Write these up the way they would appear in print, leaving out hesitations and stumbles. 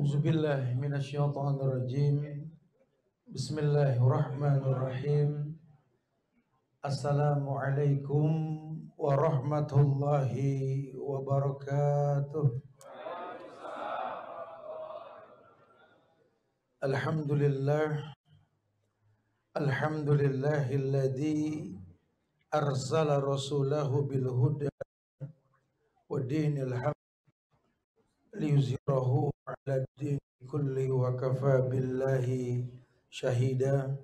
A'udzubillahi minasyaitonirrajim. Bismillahirrahmanirrahim. Assalamualaikum warahmatullahi wabarakatuh. Alhamdulillah. Alhamdulillahilladzi arsala rasulahu bil huda wa dinil haq liyuzhirahu 'ala ad-din kulli wa kafa billahi syahida.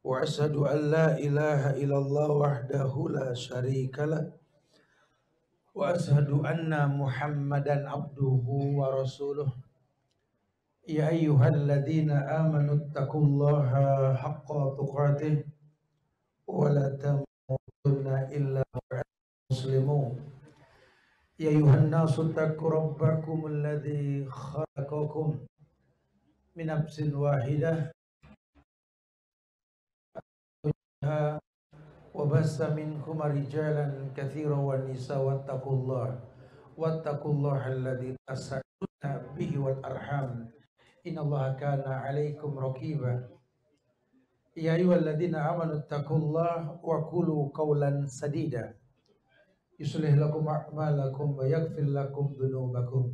Wa asyhadu an la ilaha illallah wahdahu la syarikalah wa asyhadu anna Muhammadan abduhu wa rasuluh. Ya ayyuhalladzina amanu taqullaha haqqa tuqatih wa la tamutunna illa wa antum muslimun. Ya ayyuhan nasu taqu rabbakumul ladzi khalaqakum min nafsin wahidah wa bassa minhuma rijalan katsiran wa nisaa wattaqullaha alladzi tasaaluna bihi wal arham innallaha kana 'alaikum raqiba. Ya ayyuhalladzina amanu taqullaha wa qulu qawlan sadida yuslih lakum a'malakum wa yaghfir lakum dhunubakum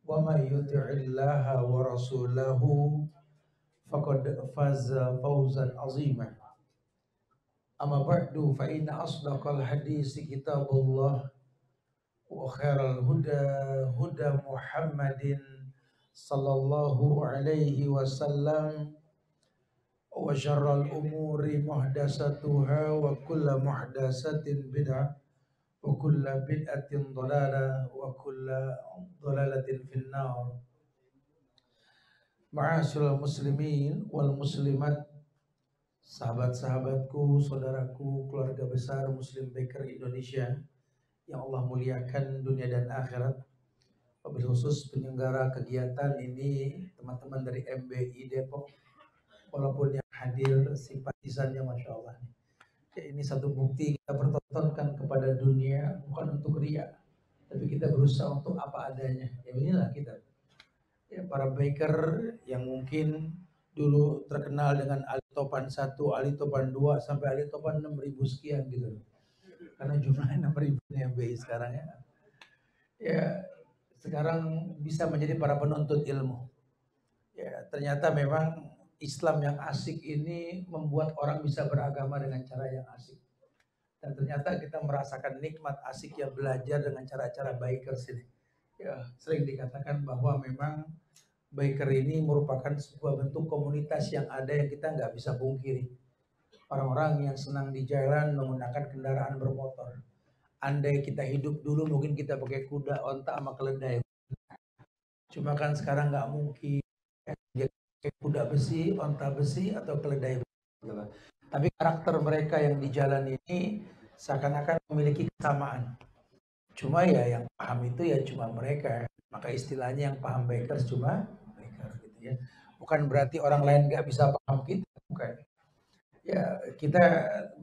wa may yuti'illaha wa rasulahu faqad faza fawzan 'azima. Amma ba'du fa inna asdaqal hadisi kitabullah wa khairal huda Muhammadin sallallahu alaihi wasallam wa syarral umuri muhdasatuha wa kullu muhdasatin bid'ah wa kullu bid'atin dhalalah wa kullu dhalalatin finnar. Ma'asyiral muslimin wal muslimat, sahabat-sahabatku, saudaraku, keluarga besar Muslim Baker Indonesia yang Allah muliakan dunia dan akhirat. Wabil khusus penyelenggara kegiatan ini teman-teman dari MBI Depok, walaupun yang hadir simpatisannya Masya Allah. Ya, ini satu bukti kita bertontonkan kepada dunia bukan untuk ria, tapi kita berusaha untuk apa adanya. Ya inilah kita, ya, para baker yang mungkin dulu terkenal dengan Ali Topan 1, Ali Topan 2 sampai Ali Topan 6.000 sekian gitu. Karena jumlahnya 6.000 MBI sekarang ya. Ya, sekarang bisa menjadi para penuntut ilmu. Ya, ternyata memang Islam yang asik ini membuat orang bisa beragama dengan cara yang asik. Dan ternyata kita merasakan nikmat asiknya belajar dengan cara-cara bikers ini. Ya, sering dikatakan bahwa memang biker ini merupakan sebuah bentuk komunitas yang ada yang kita nggak bisa pungkiri. Orang-orang yang senang di jalan menggunakan kendaraan bermotor. Andai kita hidup dulu mungkin kita pakai kuda, onta, sama keledai. Cuma kan sekarang nggak mungkin. Kuda besi, onta besi, atau keledai besi. Tapi karakter mereka yang di jalan ini seakan-akan memiliki kesamaan. Cuma ya yang paham itu ya cuma mereka. Maka istilahnya yang paham bikers cuma biker gitu ya. Bukan berarti orang lain nggak bisa paham kita, bukan. Ya kita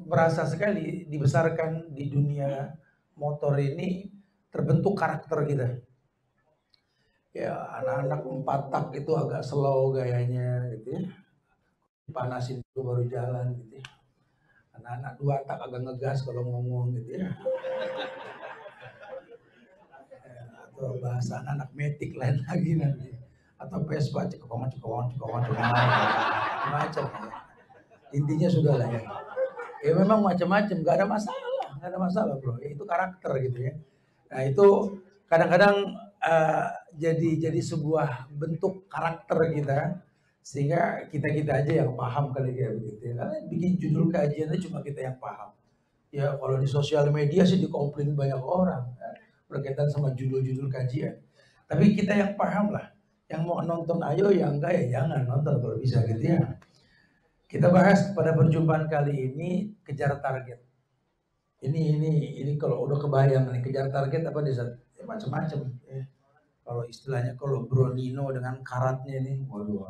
merasa sekali dibesarkan di dunia motor ini terbentuk karakter kita. Ya anak-anak 4 tak itu agak slow gayanya gitu ya. Panasin dulu baru jalan gitu ya. Anak-anak 2 tak agak ngegas kalau ngomong gitu ya. Atau bahasa anak-anak metik lain lagi nanti. Atau Vespa cekongan macam ya. Intinya sudah lah ya. Ya memang macam-macam, nggak ada masalah bro. Ya, itu karakter gitu ya. Nah itu kadang-kadang jadi sebuah bentuk karakter kita, sehingga kita aja yang paham kali kayak begitu ya. Karena bikin judul kajiannya cuma kita yang paham. Ya kalau di sosial media sih dikomplain banyak orang ya, berkaitan sama judul-judul kajian. Tapi kita yang paham lah. Yang mau nonton ayo, yang enggak ya jangan nonton kalau bisa gitu ya. Kita bahas pada perjumpaan kali ini kejar target. Ini kalau udah kebayang nih kejar target apa di saat ya, macam-macam. Ya. Kalau istilahnya kalau Bro Nino dengan karatnya ini, waduh,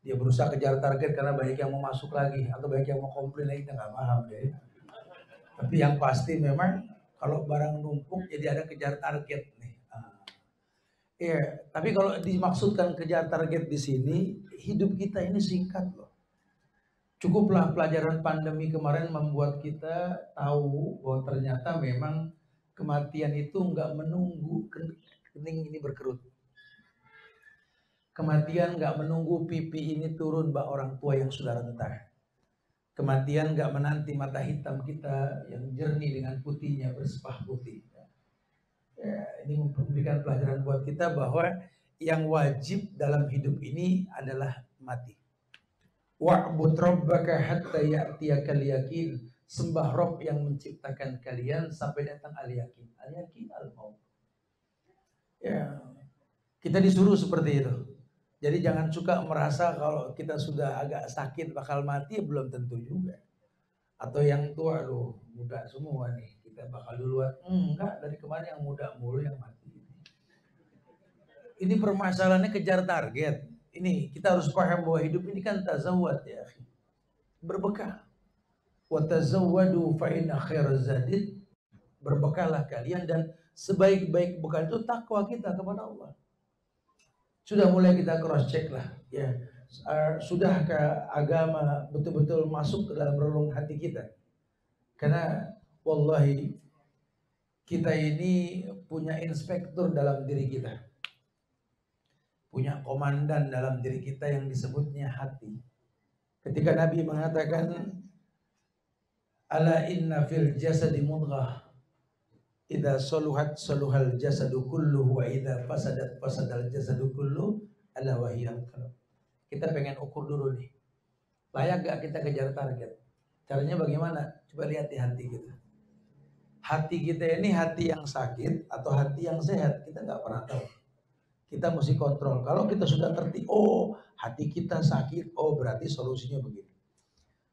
dia berusaha kejar target karena banyak yang mau masuk lagi atau banyak yang mau komplain lagi, kita nggak paham deh. Tapi yang pasti memang kalau barang numpuk jadi ada kejar target nih. Ya, tapi kalau dimaksudkan kejar target di sini, hidup kita ini singkat loh. Cukuplah pelajaran pandemi kemarin membuat kita tahu bahwa ternyata memang kematian itu nggak menunggu kening ini berkerut. Kematian nggak menunggu pipi ini turun bak orang tua yang sudah rentah. Kematian nggak menanti mata hitam kita yang jernih dengan putihnya bersepah putih. Ya, ini memberikan pelajaran buat kita bahwa yang wajib dalam hidup ini adalah mati. Wa'bud rabbaka hatta ya'tiyakal yakin. Sembah Rob yang menciptakan kalian sampai datang al-yakin. Al-yakin al-maut. Ya, kita disuruh seperti itu. Jadi jangan suka merasa kalau kita sudah agak sakit bakal mati, belum tentu juga. Atau yang tua loh, muda semua nih, kita bakal duluan. Enggak, dari kemarin yang muda mulu yang mati. Ini permasalahannya kejar target. Ini kita harus paham bahwa hidup ini kan tazawwad ya, berbekal. Wa tazawwadu fa inna khairaz zadid, berbekalah kalian dan sebaik-baik bekal itu takwa kita kepada Allah. Sudah mulai kita cross check lah ya. Sudahkah agama betul-betul masuk ke dalam relung hati kita? Karena wallahi kita ini punya inspektur dalam diri kita. Punya komandan dalam diri kita yang disebutnya hati. Ketika Nabi mengatakan ala inna fil jasadi mudghah idza saluhat saluhal jasadu kulluhu wa idza fasadat fasadal jasadu kulluhu ala wahiyal qalb. Kita pengen ukur dulu nih. Layak gak kita kejar target? Caranya bagaimana? Coba lihat di hati kita. Hati kita ini hati yang sakit atau hati yang sehat, kita nggak pernah tahu. Kita mesti kontrol. Kalau kita sudah ngerti, oh hati kita sakit, oh berarti solusinya begini.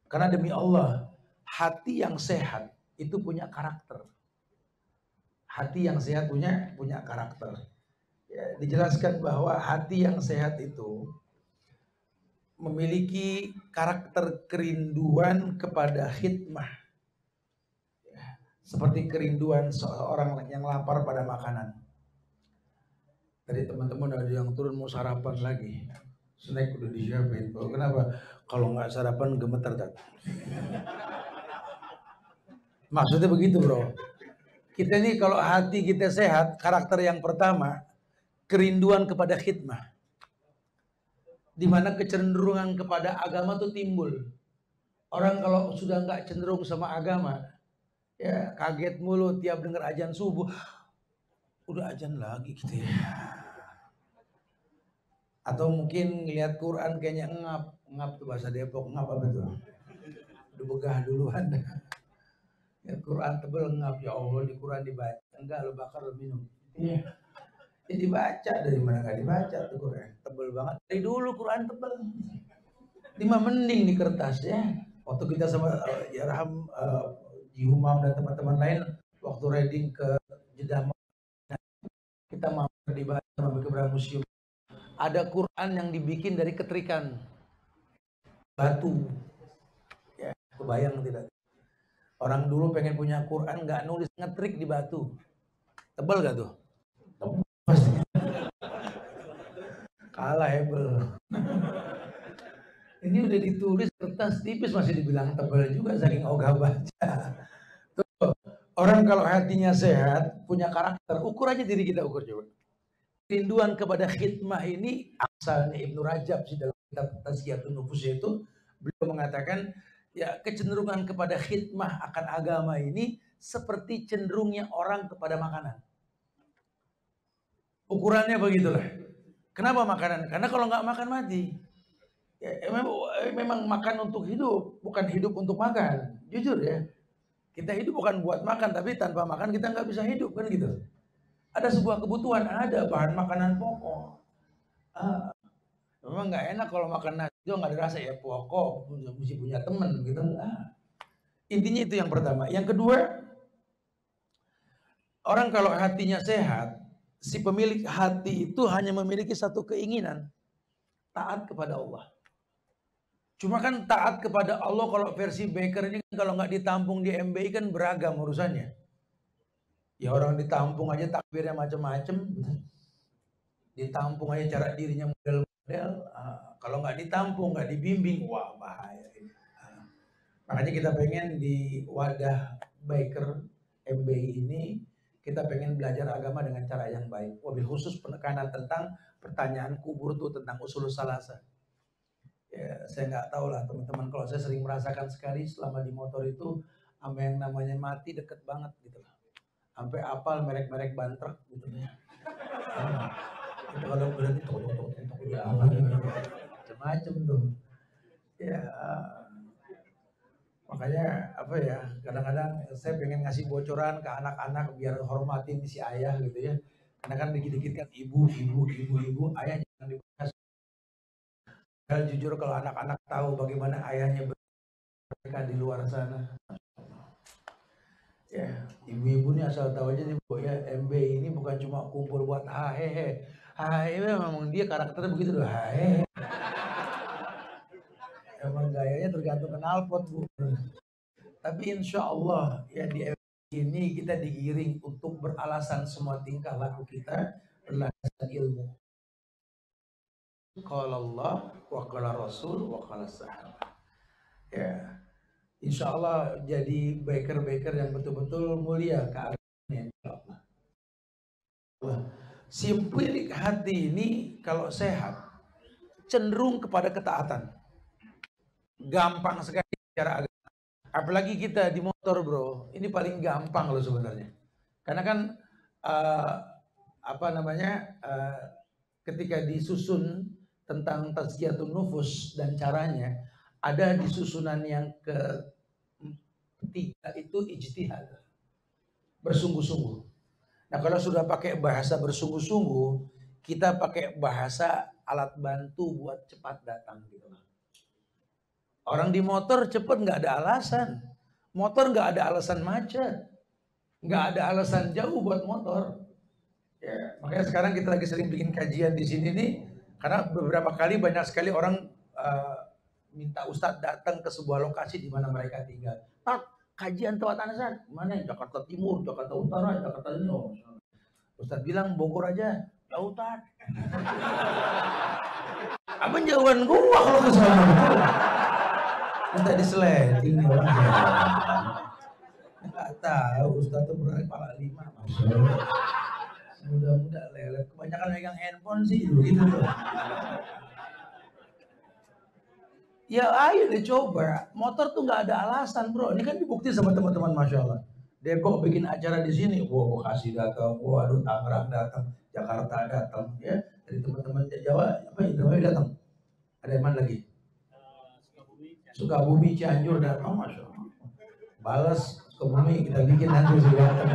Karena demi Allah, hati yang sehat itu punya karakter. Hati yang sehat punya karakter. Ya, dijelaskan bahwa hati yang sehat itu memiliki karakter kerinduan kepada khidmah. Ya, seperti kerinduan seorang yang lapar pada makanan. Tadi teman-teman ada yang turun mau sarapan lagi. Snack udah disiapin. Kenapa? Kalau nggak sarapan gemeter tak? Maksudnya begitu bro. Kita ini kalau hati kita sehat, karakter yang pertama kerinduan kepada khidmah. Dimana kecenderungan kepada agama tuh timbul. Orang kalau sudah nggak cenderung sama agama, ya kaget mulu tiap dengar azan subuh. Udah azan lagi gitu ya. Atau mungkin ngeliat Quran kayaknya ngap tuh bahasa Depok, ngap apa tuh? Udah begah duluan. Ya Quran tebel ngap, ya Allah di Quran dibaca. Enggak, lo bakar lo minum. Iya. Ya dibaca, dari mana gak dibaca tuh Quran. Tebel banget. Dari dulu Quran tebel. Lima mending di kertas ya. Waktu kita sama Yarham, Jihumam dan teman-teman lain, waktu reading ke Jeddah, kita mampir dibaca sama beberapa museum. Ada Quran yang dibikin dari ketrikan batu. Ya, kebayang tidak? Orang dulu pengen punya Quran nggak nulis, ngetrik di batu. Tebal gak tuh? Tebal pasti. Kalah hebel. Ini udah ditulis kertas tipis masih dibilang tebal juga saking ogah baca. Tuh, orang kalau hatinya sehat, punya karakter, ukur aja diri kita, ukur coba. Rinduan kepada khidmah ini asalnya Ibnu Rajab sih dalam kitab Tazkiyatun Nufus itu, beliau mengatakan ya kecenderungan kepada khidmah akan agama ini seperti cenderungnya orang kepada makanan. Ukurannya begitulah. Kenapa makanan? Karena kalau nggak makan mati. Ya, memang makan untuk hidup, bukan hidup untuk makan. Jujur ya. Kita hidup bukan buat makan, tapi tanpa makan kita nggak bisa hidup kan gitu. Ada sebuah kebutuhan, ada bahan makanan pokok. Memang nggak enak kalau makan nasi itu nggak ada rasa ya, pokok, mesti punya teman gitu. Intinya itu yang pertama. Yang kedua, orang kalau hatinya sehat, si pemilik hati itu hanya memiliki satu keinginan, taat kepada Allah. Cuma kan taat kepada Allah kalau versi Baker ini kan kalau nggak ditampung di MBI kan beragam urusannya. Ya orang ditampung aja takbirnya macam-macam. Ditampung aja cara dirinya model-model, kalau nggak ditampung, nggak dibimbing, wah bahaya ini. Makanya kita pengen di wadah Biker MBI ini, kita pengen belajar agama dengan cara yang baik. Wabil khusus penekanan tentang pertanyaan kubur tuh, tentang usul salasa. Ya, saya nggak tahu lah teman-teman, kalau saya sering merasakan sekali selama di motor itu, sama yang namanya mati deket banget gitu lah. Sampai apal merek-merek ban truk gitu ya. Itu kalau berhenti tok ya macam-macam tuh. Ya, makanya apa ya, kadang-kadang saya pengen ngasih bocoran ke anak-anak biar hormatin si ayah gitu ya. Karena kan dikit-dikit kan ibu, ayah jangan dibahas. Dan jujur kalau anak-anak tahu bagaimana ayahnya mereka di luar sana. Ya, ibu-ibu ini asal tahu aja nih Bu ya, MB ini bukan cuma kumpul buat hahehe. Hahehe memang dia karakternya begitu loh, hahehe. Emang gayanya tergantung knalpot Bu. Tapi insya Allah ya di MB ini kita digiring untuk beralasan semua tingkah laku kita berdasarkan ilmu. Qala Allah wa qala Rasul wa qala sahabat. Ya, insya Allah jadi baker-baker yang betul-betul mulia keagamaan insya Allah. Simpel hati ini kalau sehat cenderung kepada ketaatan. Gampang sekali cara agama. Apalagi kita di motor bro, ini paling gampang loh sebenarnya. Karena kan ketika disusun tentang tazkiyatun nufus dan caranya, ada di susunan yang ketiga itu ijtihad, bersungguh-sungguh. Nah kalau sudah pakai bahasa bersungguh-sungguh, kita pakai bahasa alat bantu buat cepat datang gitu. Orang di motor cepat nggak ada alasan, motor nggak ada alasan macet, nggak ada alasan jauh buat motor. Ya, makanya sekarang kita lagi sering bikin kajian di sini nih, karena beberapa kali banyak sekali orang minta Ustadz datang ke sebuah lokasi di mana mereka tinggal. Tak, kajian tempat anasan, mana? Jakarta Timur, Jakarta Utara, Jakarta ini. Oh, Ustadz bilang Bogor aja, ya Ustadz. Abang jauhan gua kalau ke sana. Minta diseleting nih orang. Nggak tahu Ustadz tuh berani kepala 5, Masya Allah. Mudah-mudah lelet. Kebanyakan megang handphone sih begitu tuh. Ya ayo deh coba. Motor tuh nggak ada alasan bro. Ini kan dibukti sama teman-teman, Masya Allah. Depok bikin acara di sini, wah Bekasi datang, waduh Tangerang datang, Jakarta datang, ya dari teman-teman Jawa, apa Indramayu datang. Ada yang mana lagi? Sukabumi, Cianjur datang, Masya Allah. Balas Sukabumi kita bikin nanti sudah datang.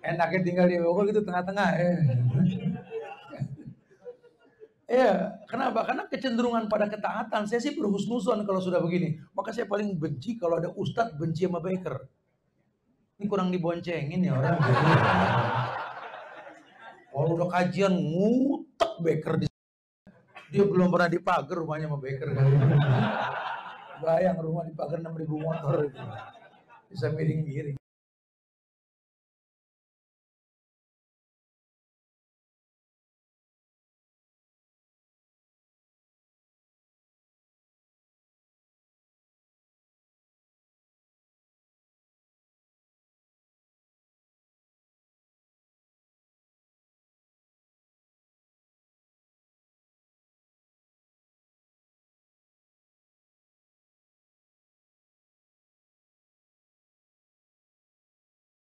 Enaknya tinggal di Bogor gitu tengah-tengah. Ya, kenapa? Karena kecenderungan pada ketaatan. Saya sih berhusnuzon kalau sudah begini. Maka saya paling benci kalau ada ustadz benci sama baker. Ini kurang diboncengin ya orang. Kalau udah kajian ngutek baker di dia belum pernah dipagar rumahnya sama baker. Bayang rumah dipagar 6.000 motor itu. Bisa miring-miring.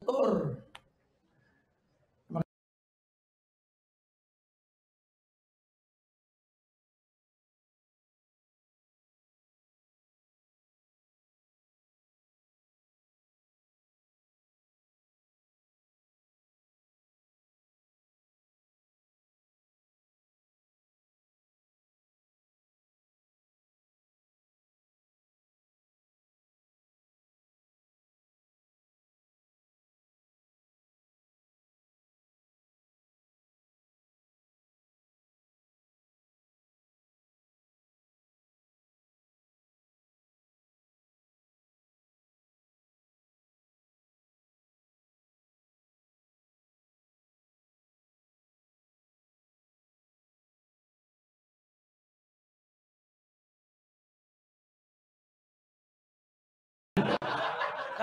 Motor.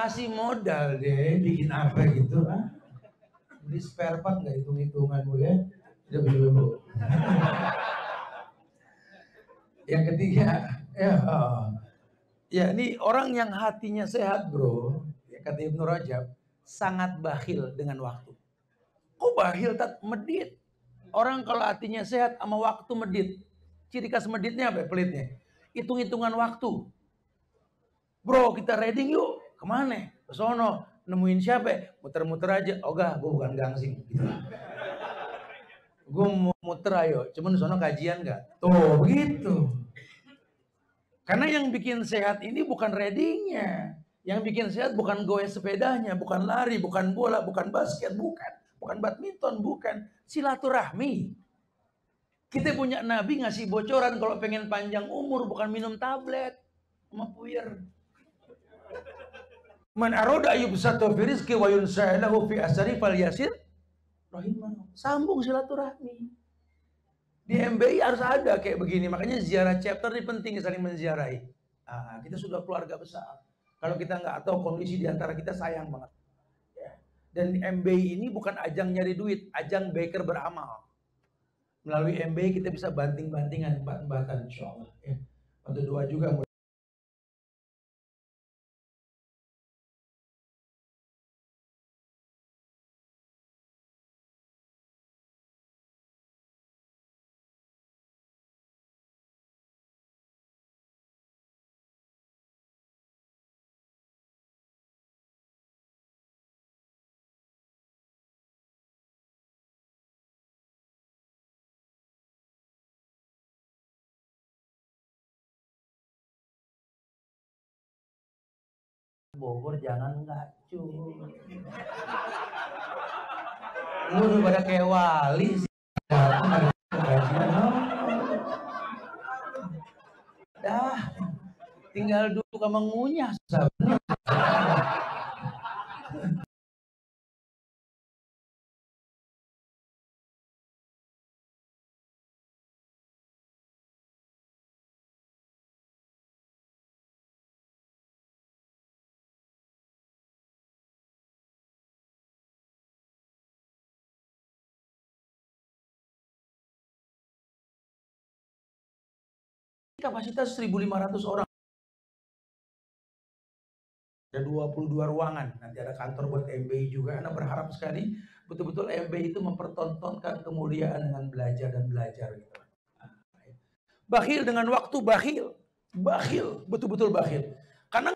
kasih modal deh, bikin apa gitu, beli spare part nggak hitung-hitungan Bu ya, udah beli Bu. Yang ketiga, ya ini orang yang hatinya sehat bro, ya kata Ibnu Rajab, sangat bakhil dengan waktu. Kok bakhil tak medit? Orang kalau hatinya sehat sama waktu medit. Ciri khas meditnya apa? Pelitnya. Hitung-hitungan waktu. Bro, kita reading yuk. Kemana? Ke sono. Nemuin siapa? Muter-muter aja. Ogah, gue bukan gangsing. Gitu. Gue mau muter ayo. Cuman sono kajian gak? Tuh, begitu. Karena yang bikin sehat ini bukan readingnya. Yang bikin sehat bukan goes sepedanya. Bukan lari, bukan bola, bukan basket. Bukan badminton, bukan. Silaturahmi. Kita punya Nabi ngasih bocoran kalau pengen panjang umur, bukan minum tablet sama puyer. Man aroda yubsatu fi rizqi wa yunsa'lahu fi asari falyasir rahimah. Sambung silaturahmi. Di MBI harus ada kayak begini. Makanya ziarah chapter ini penting, saling menziarahi. Kita sudah keluarga besar. Kalau kita nggak tahu kondisi di antara kita, sayang banget. Dan MBI ini bukan ajang nyari duit, ajang baker beramal. Melalui MBI kita bisa banting-bantingan, embat-embatan insyaallah. Ya. Untuk doa juga. Bogor jangan enggak cuy. Lu udah pada kayak wali sih. Dah, tinggal duduk sama ngunyah susah bener. Kapasitas 1.500 orang. Ada 22 ruangan. Nanti ada kantor buat MBI juga. Anda berharap sekali betul-betul MBI itu mempertontonkan kemuliaan dengan belajar dan belajar gitu. Bakhil dengan waktu, bakhil. Bakhil, betul-betul bakhil. Karena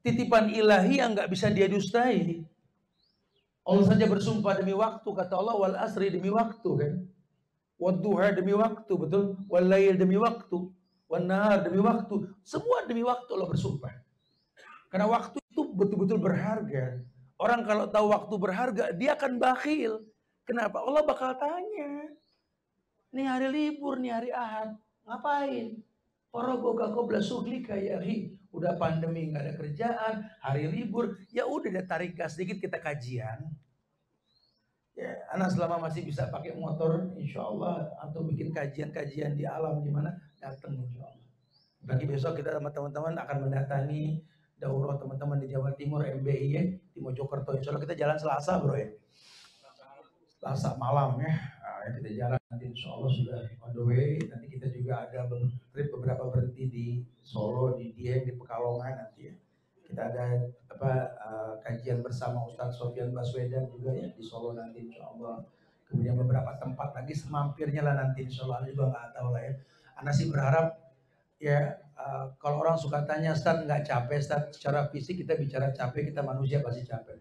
titipan ilahi yang nggak bisa dia dustai. Allah saja bersumpah demi waktu, kata Allah, wal asri demi waktu kan. Wadduha demi waktu, betul. Wal lail demi waktu. Wan nahar demi waktu. Semua demi waktu Allah bersumpah. Karena waktu itu betul-betul berharga. Orang kalau tahu waktu berharga, dia akan bakhil. Kenapa? Allah bakal tanya. Nih hari libur, nih hari Ahad. Ngapain? Faragoka qabla suhlika yahi. Udah pandemi nggak ada kerjaan, hari libur, ya udah deh tarik gas sedikit kita kajian. Ya, anak selama masih bisa pakai motor, insya Allah, atau bikin kajian-kajian di alam di mana, datang insya Allah. Bagi besok kita sama teman-teman akan mendatangi daurah teman-teman di Jawa Timur MBI ya, di Mojokerto. Insya Allah kita jalan Selasa bro ya. Selasa malam ya. Kita jalan nanti insya Allah sudah on the way. Nanti kita juga ada trip beberapa berhenti di Solo, di Dieng, di Pekalongan nanti ya. Kita ada kajian bersama Ustadz Sofyan Baswedan juga ya di Solo nanti insya Allah. Kemudian beberapa tempat lagi semampirnya lah nanti insya Allah, juga nggak tahu lah ya. Anda sih berharap ya kalau orang suka tanya Ustadz nggak capek Ustadz, secara fisik kita bicara capek, kita manusia pasti capek.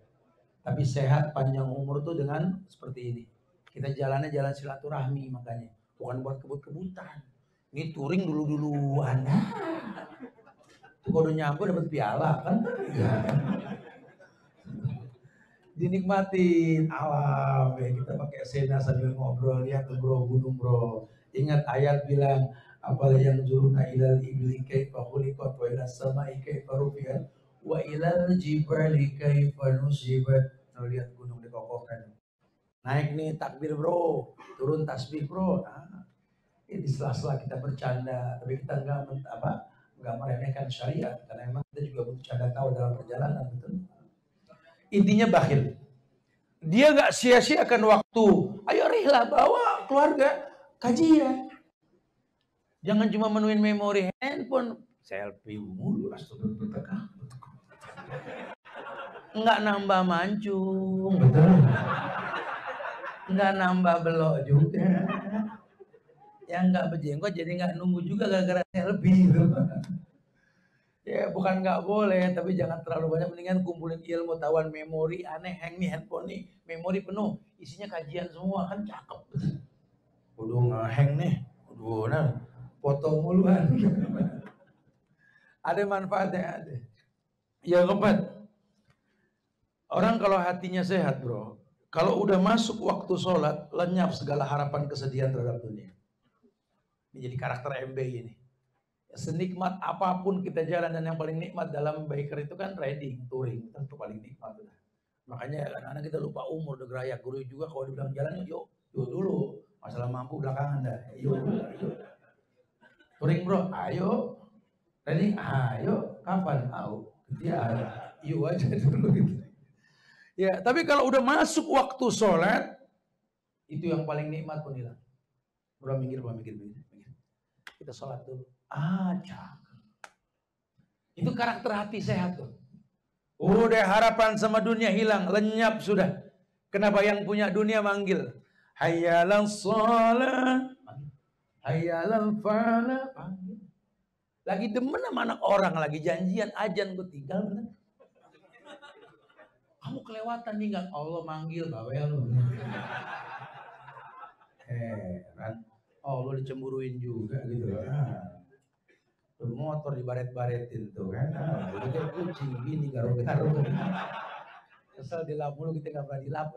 Tapi sehat panjang umur tuh dengan seperti ini. Kita jalannya jalan silaturahmi makanya. Bukan buat kebut-kebutan. Ini touring dulu-duluan. Itu kalau udah nyampe dapat piala kan. Dinikmatin alam ya. Kita pakai sena sambil ngobrol. Lihat tuh bro, gunung bro. Ingat ayat bilang. Apala yang zuruna ilal ibli kaifa khuliqat wa ila samai kaifa rufi'at wa ilal jibali kaifa nusibat. Lihat gunung dikokohkan. Naik nih takbir bro, turun tasbih bro. Di sela-sela kita bercanda, tapi kita nggak meremehkan syariat karena memang kita kita juga butuh canda tawa dalam perjalanan, betul. Intinya bakhil. Dia nggak sia-siakan waktu. Ayo rela bawa keluarga kajian. Jangan cuma menuin memori handphone, selfie mulu, astagfirullah. Nggak nambah mancung, betul. Nggak nambah belok juga. Yang nggak berjenggot jadi nggak nunggu juga gara-gara selfie gitu. Ya bukan nggak boleh, tapi jangan terlalu banyak. Mendingan kumpulin ilmu, tawan memori. Aneh hang nih handphone nih, memori penuh, isinya kajian semua, kan cakep. Udah ngehang nih, udah nah, foto muluan. Ada manfaatnya ada. Yang keempat, orang kalau hatinya sehat bro, kalau udah masuk waktu sholat, lenyap segala harapan kesedihan terhadap dunia. Ini jadi karakter MB ini. Senikmat apapun kita jalan, dan yang paling nikmat dalam biker itu kan riding, touring, itu paling nikmat. Makanya anak-anak kita lupa umur, udah gerayak. Guru juga kalau dibilang jalan, yuk dulu. Masalah mampu belakangan dah. Yuk. Touring bro, ayo. Riding, ayo. Kapan? Ya, yuk aja dulu gitu. Ya, tapi kalau udah masuk waktu sholat, itu yang paling nikmat pun hilang. Bro, minggir. Kita sholat dulu. Cakep. Itu karakter hati sehat tuh. Udah harapan sama dunia hilang, lenyap sudah. Kenapa yang punya dunia manggil? Hayyalal sholat, hayyalal falah. Lagi demen sama anak orang, lagi janjian ajan gue tinggal bener. Kamu kelewatan nih nggak? Allah manggil, bawel lu. Kan? Allah dicemburuin juga gitu. Motor dibaret-baretin tuh kan. Udah kucing gini garuk-garuk. Kesel dilap mulu, kita nggak pernah dilap.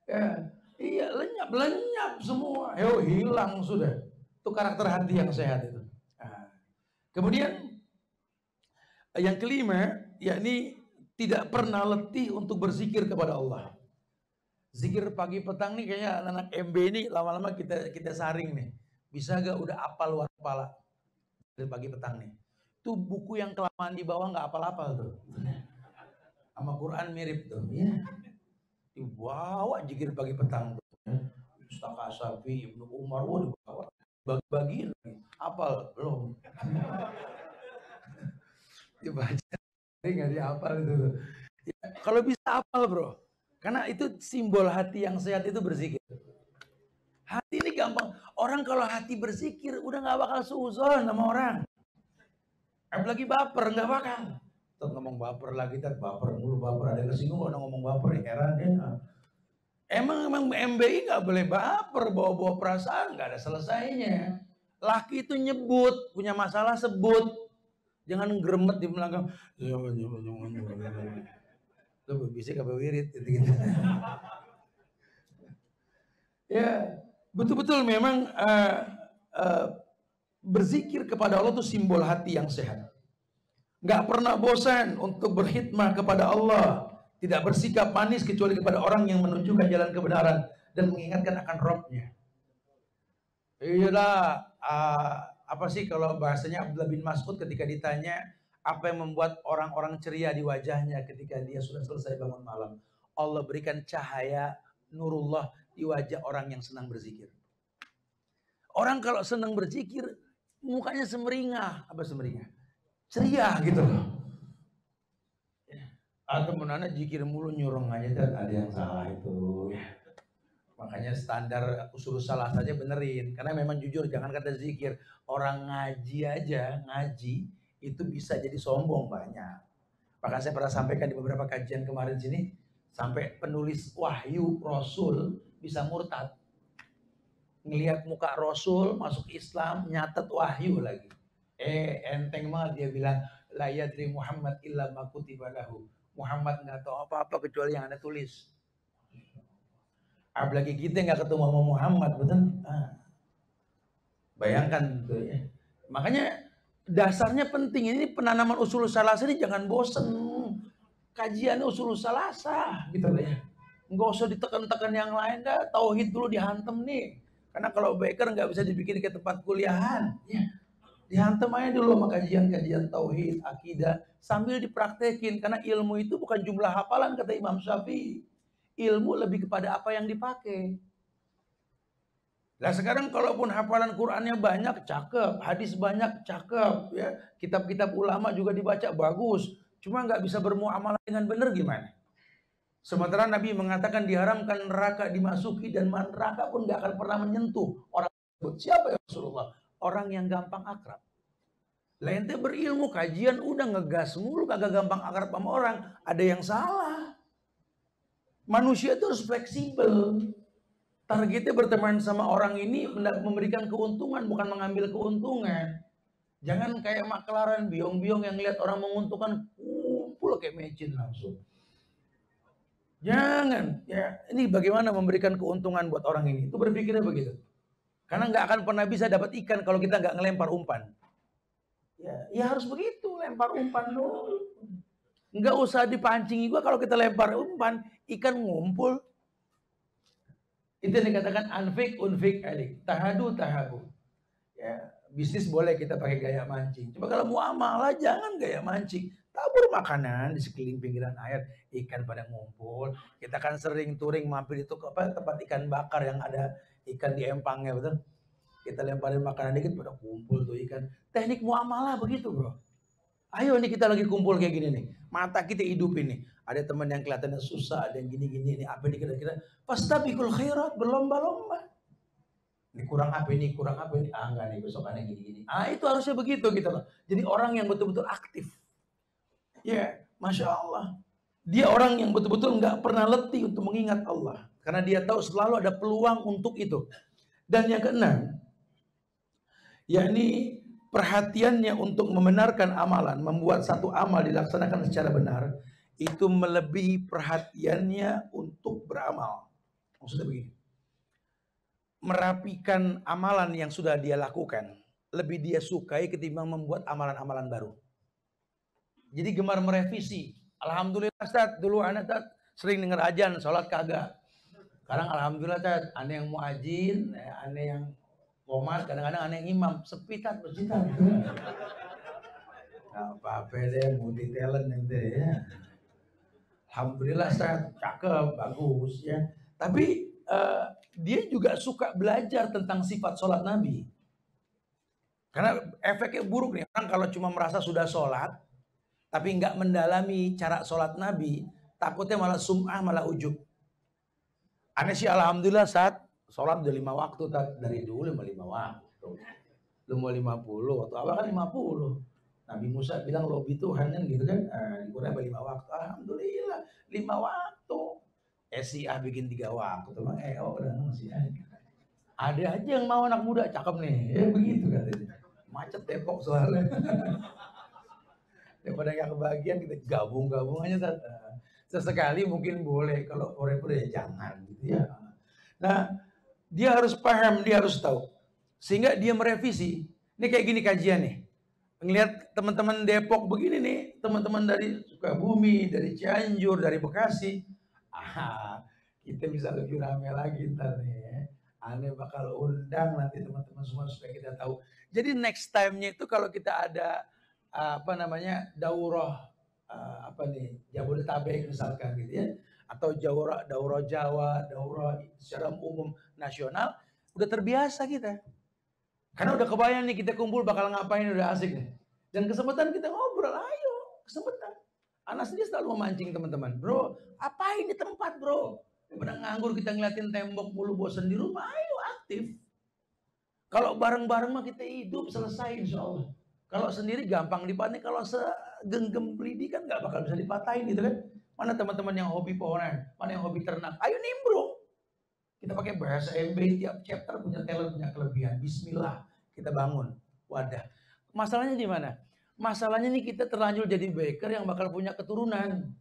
Ya, iya lenyap semua. Hilang sudah. Itu karakter hati yang sehat itu. Kemudian yang kelima, yakni tidak pernah letih untuk berzikir kepada Allah. Zikir pagi petang nih kayaknya anak MB ini lama-lama kita saring nih. Bisa gak udah apal luar kepala dari pagi petang nih. Itu buku yang kelamaan di bawah gak apal-apal tuh. Sama Quran mirip tuh. Ya. Dibawa zikir pagi petang tuh. Mustaka Syafi, Ibnu Umar, dibawa. Bagi-bagiin lagi. Apal, belum. Dibaca, gak dihafal itu tuh. Ya, kalau bisa apal bro. Karena itu simbol hati yang sehat itu berzikir. Hati ini gampang. Orang kalau hati berzikir udah gak bakal suuzon sama orang. Apalagi baper, gak bakal. Tuh ngomong baper lagi, baper mulu, baper. Ada yang kesinggung kalau ngomong baper, heran dia. Emang MBI gak boleh baper, bawa-bawa perasaan, gak ada selesainya. Laki itu nyebut, punya masalah sebut. Jangan geremet di belakang. Lu bisa gak wirid gitu. Ya. Betul-betul memang berzikir kepada Allah itu simbol hati yang sehat. Gak pernah bosan untuk berkhidmah kepada Allah. Tidak bersikap manis kecuali kepada orang yang menunjukkan jalan kebenaran dan mengingatkan akan Rabb-nya. Iyalah, apa sih kalau bahasanya Abdullah bin Mas'ud ketika ditanya apa yang membuat orang-orang ceria di wajahnya ketika dia sudah selesai bangun malam. Allah berikan cahaya nurullah di wajah orang yang senang berzikir. Orang kalau senang berzikir, mukanya semeringah. Apa semeringah? Ceria gitu loh. Atau menana zikir mulu nyurung aja, dan ada yang salah itu. Makanya standar usul salah saja benerin. Karena memang jujur, jangan kata zikir. Orang ngaji aja, ngaji, itu bisa jadi sombong banyak. Bahkan saya pernah sampaikan di beberapa kajian kemarin sini, sampai penulis wahyu Rasul bisa murtad. Ngelihat muka Rasul masuk Islam, nyatet wahyu lagi. Enteng banget dia bilang, la yadri Muhammad illa ma kutiba lahu. Muhammad nggak tahu apa-apa kecuali yang Anda tulis. Apalagi kita nggak ketemu sama Muhammad, betul? Bayangkan tuh ya. Makanya dasarnya penting, ini penanaman usul salasa ini jangan bosen. Kajian usul salasa gitu ya. Nggak usah ditekan-tekan yang lain, dah tauhid dulu dihantem nih. Karena kalau baker nggak bisa dibikin ke tempat kuliahan. Ya. Dihantam aja dulu sama kajian-kajian tauhid, akidah, sambil dipraktekin. Karena ilmu itu bukan jumlah hafalan, kata Imam Syafi'i. Ilmu lebih kepada apa yang dipakai. Nah sekarang kalaupun hafalan Qur'annya banyak, cakep. Hadis banyak, cakep. Ya, kitab-kitab ulama juga dibaca, bagus. Cuma nggak bisa bermuamalah dengan benar gimana? Sementara Nabi mengatakan diharamkan neraka dimasuki dan neraka pun nggak akan pernah menyentuh orang tersebut. Siapa ya Rasulullah? Orang yang gampang akrab. Lah ente berilmu kajian udah ngegas mulu kagak gampang akrab sama orang. Ada yang salah. Manusia itu harus fleksibel. Targetnya berteman sama orang ini memberikan keuntungan bukan mengambil keuntungan. Jangan kayak maklaran biong-biong yang lihat orang menguntungkan kumpul kayak mecin langsung. Jangan, ya ini bagaimana memberikan keuntungan buat orang ini. Itu berpikirnya begitu. Karena nggak akan pernah bisa dapat ikan kalau kita nggak ngelempar umpan. Ya harus begitu, lempar umpan dulu. Nggak usah dipancing juga kalau kita lempar umpan, ikan ngumpul. Itu yang dikatakan anfik unfik alik, tahadu tahabu. Ya, bisnis boleh kita pakai gaya mancing. Coba kalau muamalah jangan gaya mancing. Tabur makanan di sekeliling pinggiran air, ikan pada ngumpul. Kita kan sering touring mampir itu ke tempat ikan bakar yang ada ikan di empangnya, betul? Kita lemparin makanan dikit pada kumpul tuh ikan. Teknik muamalah begitu, bro. Ayo nih kita lagi kumpul kayak gini nih. Mata kita hidupin nih. Ada teman yang kelihatannya susah, ada yang gini-gini nih. Apa nih kira-kira? Fastabiqul khairat, berlomba-lomba. Ini kurang apa ini, kurang apa ini. Ah enggak nih, besokannya gini-gini. Ah itu harusnya begitu gitu loh. Jadi orang yang betul-betul aktif. Ya, Masya Allah. Dia orang yang betul-betul nggak pernah letih untuk mengingat Allah. Karena dia tahu selalu ada peluang untuk itu. Dan yang keenam, yakni perhatiannya untuk membenarkan amalan, membuat satu amal dilaksanakan secara benar, itu melebihi perhatiannya untuk beramal. Maksudnya begini, merapikan amalan yang sudah dia lakukan, lebih dia sukai ketimbang membuat amalan-amalan baru. Jadi gemar merevisi. Alhamdulillah Ustaz, dulu anak sering denger ajan, sholat kagak. Sekarang alhamdulillah Ustaz, aneh yang muajin, aneh yang komat, kadang-kadang aneh yang imam, sepi Tat, bercinta. Nah, apa-apa deh, multi talent ente ya. Alhamdulillah Ustaz, cakep, bagus ya. Tapi dia juga suka belajar tentang sifat sholat Nabi. Karena efeknya buruk nih, orang kalau cuma merasa sudah sholat, tapi nggak mendalami cara sholat Nabi, takutnya malah sum'ah, malah ujub. Aneh sih alhamdulillah saat sholat udah 5 waktu, dari dulu 5 waktu. Lu mau 50, waktu awal kan 50. Nabi Musa bilang lobi Tuhan kan gitu kan, dikurang 5 waktu. Alhamdulillah 5 waktu. Syiah bikin 3 waktu. Ada aja yang mau anak muda cakep nih, ya begitu katanya. Macet Depok soalnya. Daripada nggak kebagian kita gabung aja sesekali mungkin boleh, kalau forever ya jangan gitu ya. Nah dia harus paham, dia harus tahu sehingga dia merevisi. Ini kayak gini kajian nih, ngelihat teman-teman Depok begini nih, teman-teman dari Sukabumi, dari Cianjur, dari Bekasi, kita bisa lebih ramai lagi ntar nih. Aneh bakal undang nanti teman-teman semua supaya kita tahu. Jadi next time-nya itu kalau kita ada daurah Jabodetabek misalkan gitu ya, atau daurah Jawa, daurah secara umum nasional, udah terbiasa kita. Karena udah kebayang nih kita kumpul bakal ngapain, udah asik nih. Dan kesempatan kita ngobrol, ayo kesempatan. Anak sendiri selalu memancing teman-teman, bro, apain di tempat bro? Daripada nganggur kita ngeliatin tembok mulu bosan di rumah, ayo aktif. Kalau bareng-bareng mah kita hidup selesai insya Allah. Kalau sendiri gampang dipatahin, kalau segenggam lidi kan nggak bakal bisa dipatahin gitu kan. Mana teman-teman yang hobi pohonan, mana yang hobi ternak, ayo nimbrung. Kita pakai bahasa MB, tiap chapter punya talent, punya kelebihan. Bismillah, kita bangun wadah. Masalahnya di mana? Masalahnya nih kita terlanjur jadi baker yang bakal punya keturunan.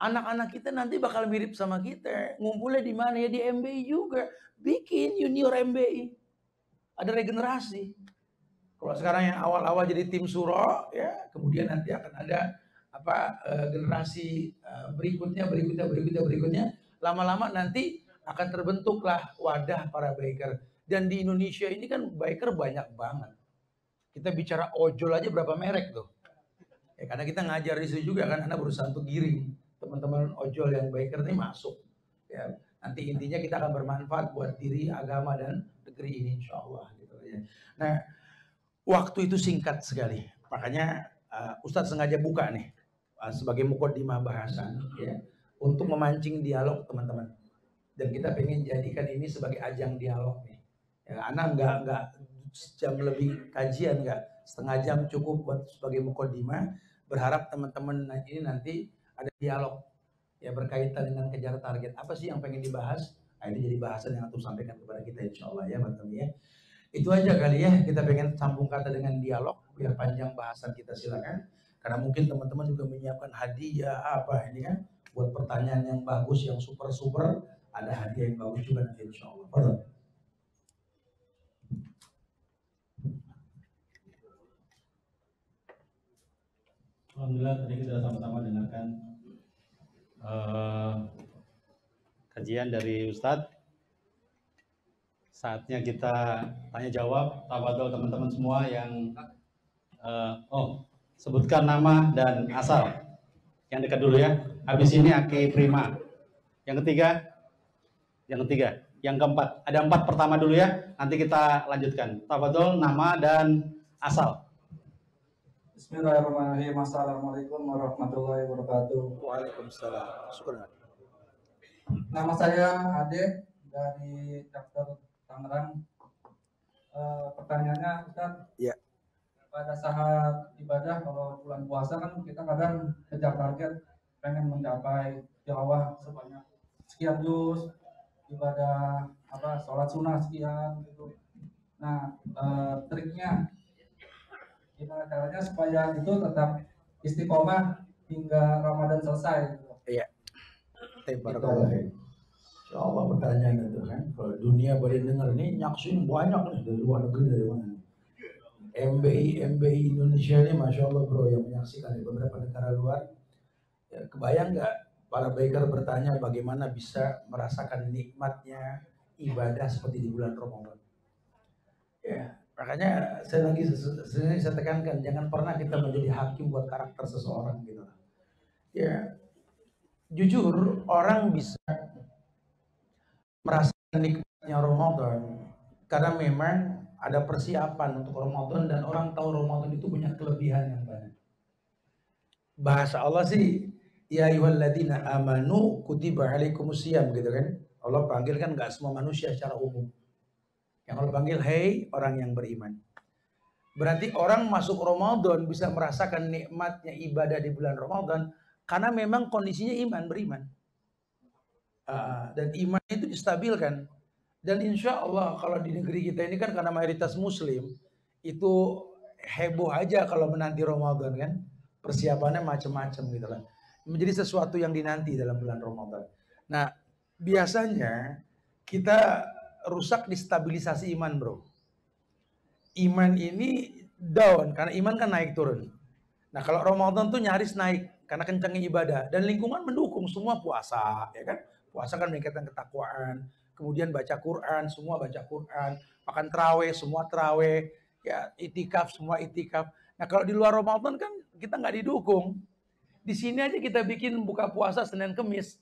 Anak-anak kita nanti bakal mirip sama kita. Ngumpulnya di mana? Ya di MBI juga. Bikin junior MBI. Ada regenerasi. Kalau sekarang yang awal-awal jadi tim suro, ya kemudian nanti akan ada generasi berikutnya. Lama-lama nanti akan terbentuklah wadah para biker. Dan di Indonesia ini kan biker banyak banget. Kita bicara ojol aja berapa merek tuh. Ya, karena kita ngajar di situ juga kan, Anda berusaha untuk giring teman-teman ojol yang biker ini masuk. Ya, nanti intinya kita akan bermanfaat buat diri, agama, dan negeri ini insya Allah. Gitu, ya. Nah, waktu itu singkat sekali. Makanya Ustadz sengaja buka nih sebagai mukaddimah bahasan ya, untuk memancing dialog teman-teman. Dan kita pengen jadikan ini sebagai ajang dialog nih. Ya, anak nggak jam lebih kajian, nggak setengah jam cukup buat sebagai mukaddimah. Berharap teman-teman ini nanti ada dialog ya berkaitan dengan kejar target. Apa sih yang pengen dibahas? Nah, ini jadi bahasan yang aku sampaikan kepada kita insya Allah ya teman-teman ya. Itu aja kali ya, kita pengen sambung kata dengan dialog biar panjang bahasan kita, silakan. Karena mungkin teman-teman juga menyiapkan hadiah apa ini kan, buat pertanyaan yang bagus, yang super-super, ada hadiah yang bagus juga nanti insya Allah. Pardon. Alhamdulillah tadi kita sama-sama dengarkan kajian dari Ustadz. Saatnya kita tanya jawab. Tafadhol teman-teman semua yang sebutkan nama dan asal. Yang dekat dulu ya. Habis ini Aki Prima. Yang ketiga, yang keempat. Ada 4 pertama dulu ya. Nanti kita lanjutkan. Tafadhol nama dan asal. Bismillahirrahmanirrahim. Assalamualaikum warahmatullahi wabarakatuh. Waalaikumsalam. Syukur. Nama saya Ade dari Daftar Tangerang. Pertanyaannya Ustaz, ya. Pada saat ibadah kalau bulan puasa kan kita kadang kejar target, pengen mencapai tilawah sebanyak sekian juz, ibadah sholat sunnah sekian gitu. Nah, triknya gimana caranya supaya itu tetap istiqomah hingga Ramadan selesai gitu. Iya. Barakallahu. Insya Allah pertanyaan itu kan, kalau dunia boleh dengar nih, nyaksin banyak nih dari luar negeri, dari mana. MBI Indonesia ini Masya Allah bro, yang menyaksikan di beberapa negara luar. Ya, kebayang nggak para biker bertanya bagaimana bisa merasakan nikmatnya ibadah seperti di bulan Ramadan. Ya, makanya saya tekankan, jangan pernah kita menjadi hakim buat karakter seseorang gitu. Ya, jujur orang bisa merasakan nikmatnya Ramadan karena memang ada persiapan untuk Ramadan dan orang tahu Ramadan itu punya kelebihan yang banyak. Bahasa Allah sih, ya ayyuhalladzina amanu kutiba alaikumusiyam gitu kan. Allah panggil kan nggak semua manusia secara umum. Yang Allah panggil, hey orang yang beriman. Berarti orang masuk Ramadan bisa merasakan nikmatnya ibadah di bulan Ramadan karena memang kondisinya beriman. Dan iman itu distabilkan. Dan insya Allah kalau di negeri kita ini kan karena mayoritas muslim, itu heboh aja kalau menanti Ramadan kan. Persiapannya macam-macam gitu lah. Menjadi sesuatu yang dinanti dalam bulan Ramadan. Nah, biasanya kita rusak di stabilisasi iman bro. Iman ini down, karena iman kan naik turun. Nah kalau Ramadan tuh nyaris naik, karena kencangnya ibadah. Dan lingkungan mendukung, semua puasa, ya kan. Puasa kan meningkatkan ketakwaan. Kemudian baca Quran, semua baca Quran. Makan terawih, semua terawih. Ya, itikaf, semua itikaf. Nah kalau di luar Ramadan kan kita nggak didukung. Di sini aja kita bikin buka puasa Senin Kemis.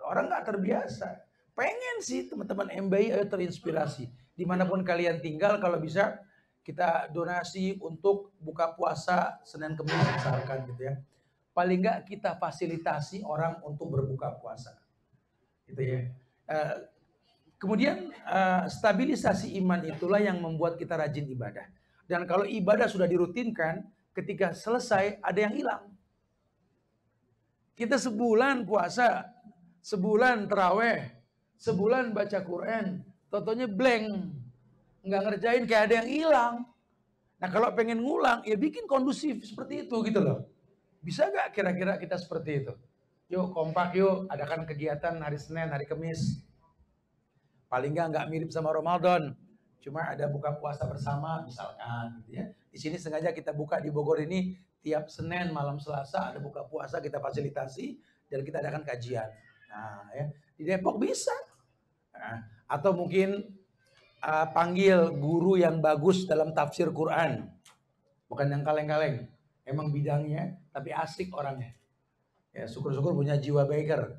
Orang nggak terbiasa. Pengen sih teman-teman MBI ayo terinspirasi. Dimanapun kalian tinggal, kalau bisa kita donasi untuk buka puasa Senin Kemis misalkan gitu ya. Paling nggak kita fasilitasi orang untuk berbuka puasa. Gitu ya. Kemudian stabilisasi iman itulah yang membuat kita rajin ibadah. Dan kalau ibadah sudah dirutinkan, ketika selesai ada yang hilang. Kita sebulan puasa, sebulan terawih, sebulan baca Quran, totonya blank, nggak ngerjain, kayak ada yang hilang. Nah kalau pengen ngulang, ya bikin kondusif seperti itu gitu loh. Bisa nggak kira-kira kita seperti itu? Yuk kompak yuk, adakan kegiatan hari Senin, hari Kamis. Paling nggak mirip sama Ramadan, cuma ada buka puasa bersama misalkan gitu ya. Di sini sengaja kita buka di Bogor ini tiap Senin malam Selasa ada buka puasa, kita fasilitasi dan kita adakan kajian. Nah ya, di Depok bisa. Nah, atau mungkin panggil guru yang bagus dalam tafsir Quran. Bukan yang kaleng-kaleng. Emang bidangnya, tapi asik orangnya. Ya, syukur-syukur punya jiwa baker.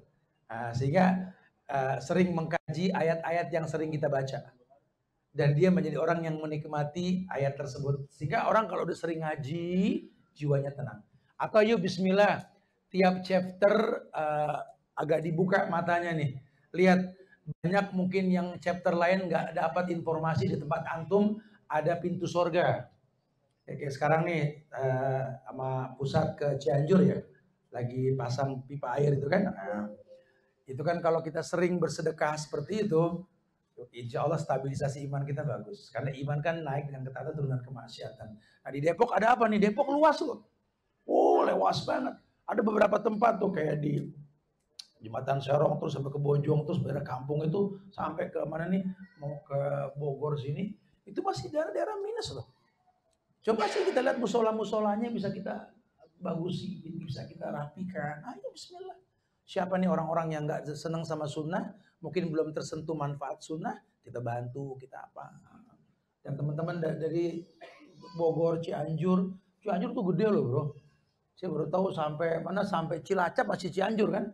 Sehingga sering mengkaji ayat-ayat yang sering kita baca. Dan dia menjadi orang yang menikmati ayat tersebut. Sehingga orang kalau udah sering ngaji, jiwanya tenang. Atau yuk bismillah, tiap chapter agak dibuka matanya nih. Lihat, banyak mungkin yang chapter lain nggak dapat informasi di tempat antum ada pintu sorga. Kayak sekarang nih sama pusat ke Cianjur ya, lagi pasang pipa air itu kan. Itu kan kalau kita sering bersedekah seperti itu, insya Allah stabilisasi iman kita bagus. Karena iman kan naik dengan ketaatan, turun dengan kemaksiatan. Nah di Depok ada apa nih? Depok luas loh. Oh luas banget. Ada beberapa tempat tuh kayak di Jembatan Serong terus sampai ke Bojong terus daerah kampung itu sampai ke mana nih mau ke Bogor sini itu masih daerah-daerah minus loh. Coba sih kita lihat musola-musolanya bisa kita bagusi, bisa kita rapikan. Ayo bismillah. Siapa nih orang-orang yang nggak senang sama sunnah, mungkin belum tersentuh manfaat sunnah, kita bantu, kita apa. Dan teman-teman dari Bogor, Cianjur tuh gede loh bro. Saya baru tahu sampai mana, sampai Cilacap masih Cianjur kan.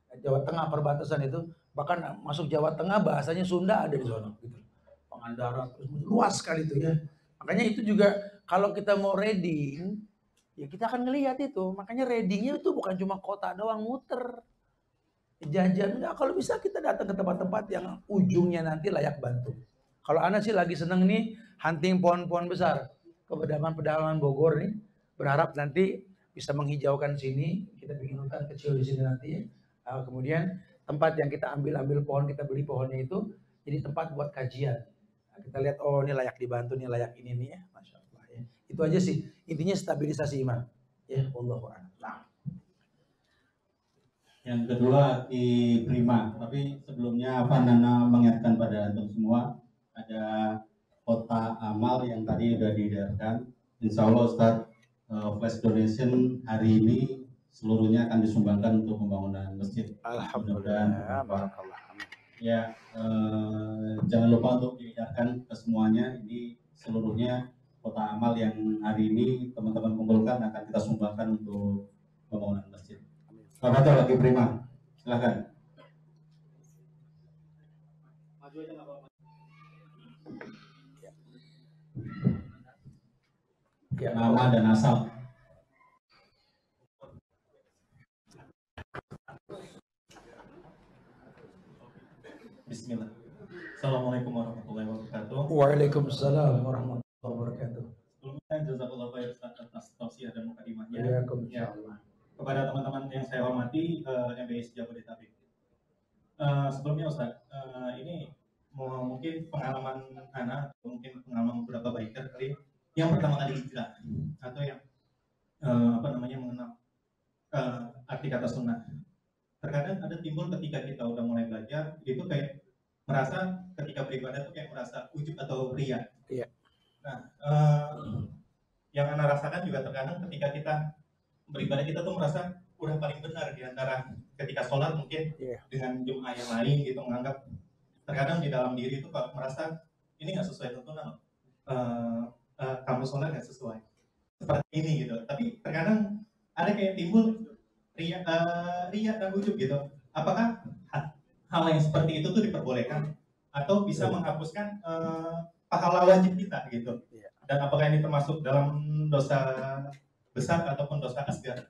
Jawa Tengah perbatasan itu. Bahkan masuk Jawa Tengah bahasanya Sunda ada di sana. Gitu. Pangandaran, luas sekali itu ya. Makanya itu juga kalau kita mau reading, ya kita akan ngelihat itu. Makanya readingnya itu bukan cuma kota doang muter. Jajan, enggak. Kalau bisa kita datang ke tempat-tempat yang ujungnya nanti layak bantu. Kalau Ana sih lagi seneng nih hunting pohon-pohon besar. Ke pedalaman Bogor nih. Berharap nanti bisa menghijaukan sini. Kita bikin hutan kecil di sini nanti ya. Kemudian tempat yang kita ambil pohon, kita beli pohonnya itu jadi tempat buat kajian. Kita lihat, oh ini layak dibantu, ini layak ini nih ya, Masya Allah ya. Itu aja sih, intinya stabilisasi iman. Ya, Wallahu a'lam. Nah. Yang kedua prima, tapi sebelumnya Nana mengingatkan pada antum semua, ada kota amal yang tadi sudah diedarkan. Insya Allah Ustaz, flash donation hari ini seluruhnya akan disumbangkan untuk pembangunan masjid. Alhamdulillah. Barakallah. Ya, jangan lupa untuk diedarkan ke semuanya. Ini seluruhnya kota amal yang hari ini teman-teman kumpulkan akan kita sumbangkan untuk pembangunan masjid. Selamat lagi prima, silakan. Maju aja nggak apa-apa. Ya. Nama dan asal. Bismillah. Assalamualaikum warahmatullahi wabarakatuh. Waalaikumsalam warahmatullahi wabarakatuh. Sebelumnya jazakallahu khairan atas tausiah dan mukadimahnya. Waalaikumsalam. Kepada teman-teman yang saya hormati, MBI Jabodetabek. Sebelumnya Ustaz, ini mungkin pengalaman Ana, mungkin pengalaman beberapa biker kali yang pertama kali hijrah atau yang mengenal arti kata sunnah. Terkadang ada timbul ketika kita udah mulai belajar, itu kayak merasa ketika beribadah tuh kayak merasa ujub atau ria. Iya. Nah, yang Ana rasakan juga terkadang ketika kita beribadah kita tuh merasa udah paling benar di antara ketika sholat mungkin dengan jemaah yang lain gitu, menganggap terkadang di dalam diri itu merasa ini nggak sesuai tuntunan, kamu sholat nggak sesuai seperti ini gitu. Tapi terkadang ada kayak timbul ria dan ujub gitu. Apakah hal yang seperti itu tuh diperbolehkan atau bisa menghapuskan pahala wajib kita gitu? Dan apakah ini termasuk dalam dosa besar ataupun dosa asgar?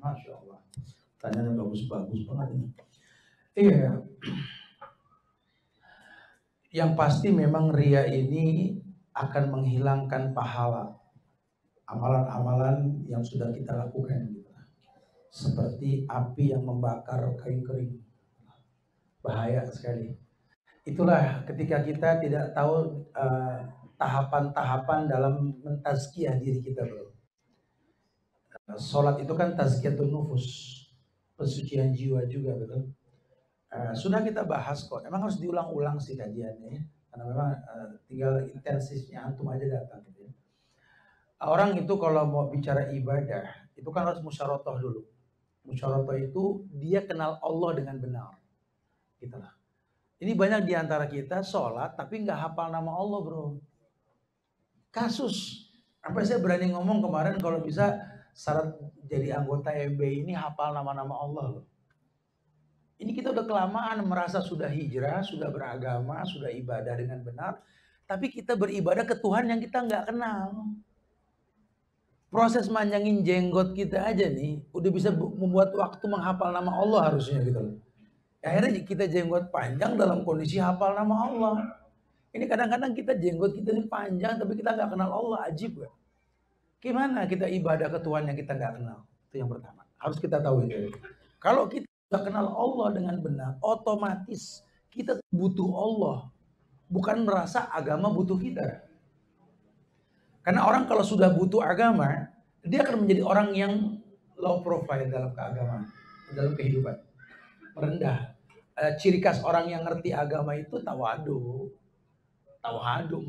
Masya Allah. Tanyanya bagus-bagus banget ini. Iya. Yang pasti memang ria ini akan menghilangkan pahala amalan-amalan yang sudah kita lakukan, seperti api yang membakar kain kering, bahaya sekali. Itulah ketika kita tidak tahu tahapan-tahapan dalam mentazkiyah diri kita, bro. Sholat itu kan tazkiyatun nufus, pensucian jiwa juga, betul. Sudah kita bahas kok, emang harus diulang-ulang sih kajiannya, karena memang tinggal intensifnya antum aja datang gitu ya. Orang itu kalau mau bicara ibadah, itu kan harus musyarotoh dulu. Musyarotoh itu dia kenal Allah dengan benar. Gitu lah. Ini banyak di antara kita sholat tapi nggak hafal nama Allah, bro. Kasus. Sampai saya berani ngomong kemarin kalau bisa syarat jadi anggota MBI ini hafal nama-nama Allah loh. Ini kita udah kelamaan merasa sudah hijrah, sudah beragama, sudah ibadah dengan benar, tapi kita beribadah ke Tuhan yang kita nggak kenal. Proses manjangin jenggot kita aja nih, udah bisa membuat waktu menghafal nama Allah harusnya gitu loh. Akhirnya kita jenggot panjang dalam kondisi hafal nama Allah. Ini kadang-kadang kita jenggot kita ini panjang tapi kita nggak kenal Allah, ajib gak? Gimana kita ibadah ke Tuhan yang kita nggak kenal? Itu yang pertama. Harus kita tahu itu. Kalau kita nggak kenal Allah dengan benar, otomatis kita butuh Allah. Bukan merasa agama butuh kita. Karena orang kalau sudah butuh agama, dia akan menjadi orang yang low profile dalam keagamaan, dalam kehidupan. Merendah. Ciri khas orang yang ngerti agama itu tawadu,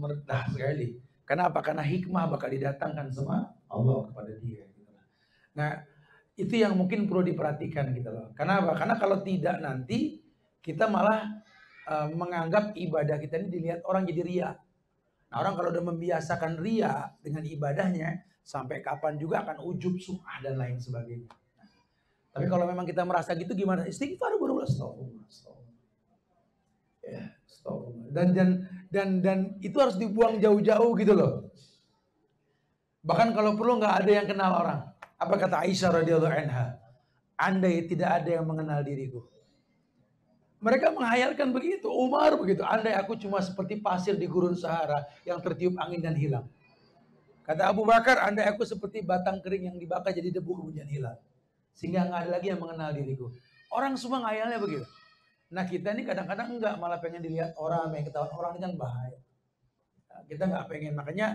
merendah sekali. Kenapa? Karena hikmah bakal didatangkan sama Allah kepada dia. Nah, itu yang mungkin perlu diperhatikan gitu loh. Kenapa? Karena kalau tidak nanti kita malah menganggap ibadah kita ini dilihat orang jadi ria. Nah, orang kalau udah membiasakan ria dengan ibadahnya, sampai kapan juga akan ujub, sum'ah dan lain sebagainya. Tapi kalau memang kita merasa gitu gimana? Istighfar berulang, ya, dan itu harus dibuang jauh-jauh gitu loh. Bahkan kalau perlu nggak ada yang kenal orang. Apa kata Aisyah radhiyallahu anha? Andai tidak ada yang mengenal diriku. Mereka menghayalkan begitu. Umar begitu. Andai aku cuma seperti pasir di gurun Sahara yang tertiup angin dan hilang. Kata Abu Bakar, andai aku seperti batang kering yang dibakar jadi debu kemudian hilang. Sehingga nggak ada lagi yang mengenal diriku. Orang semua ngayalnya begitu. Nah kita ini kadang-kadang enggak, malah pengen dilihat orang, pengen ketahuan orang, ini kan bahaya. Nah, kita nggak pengen, makanya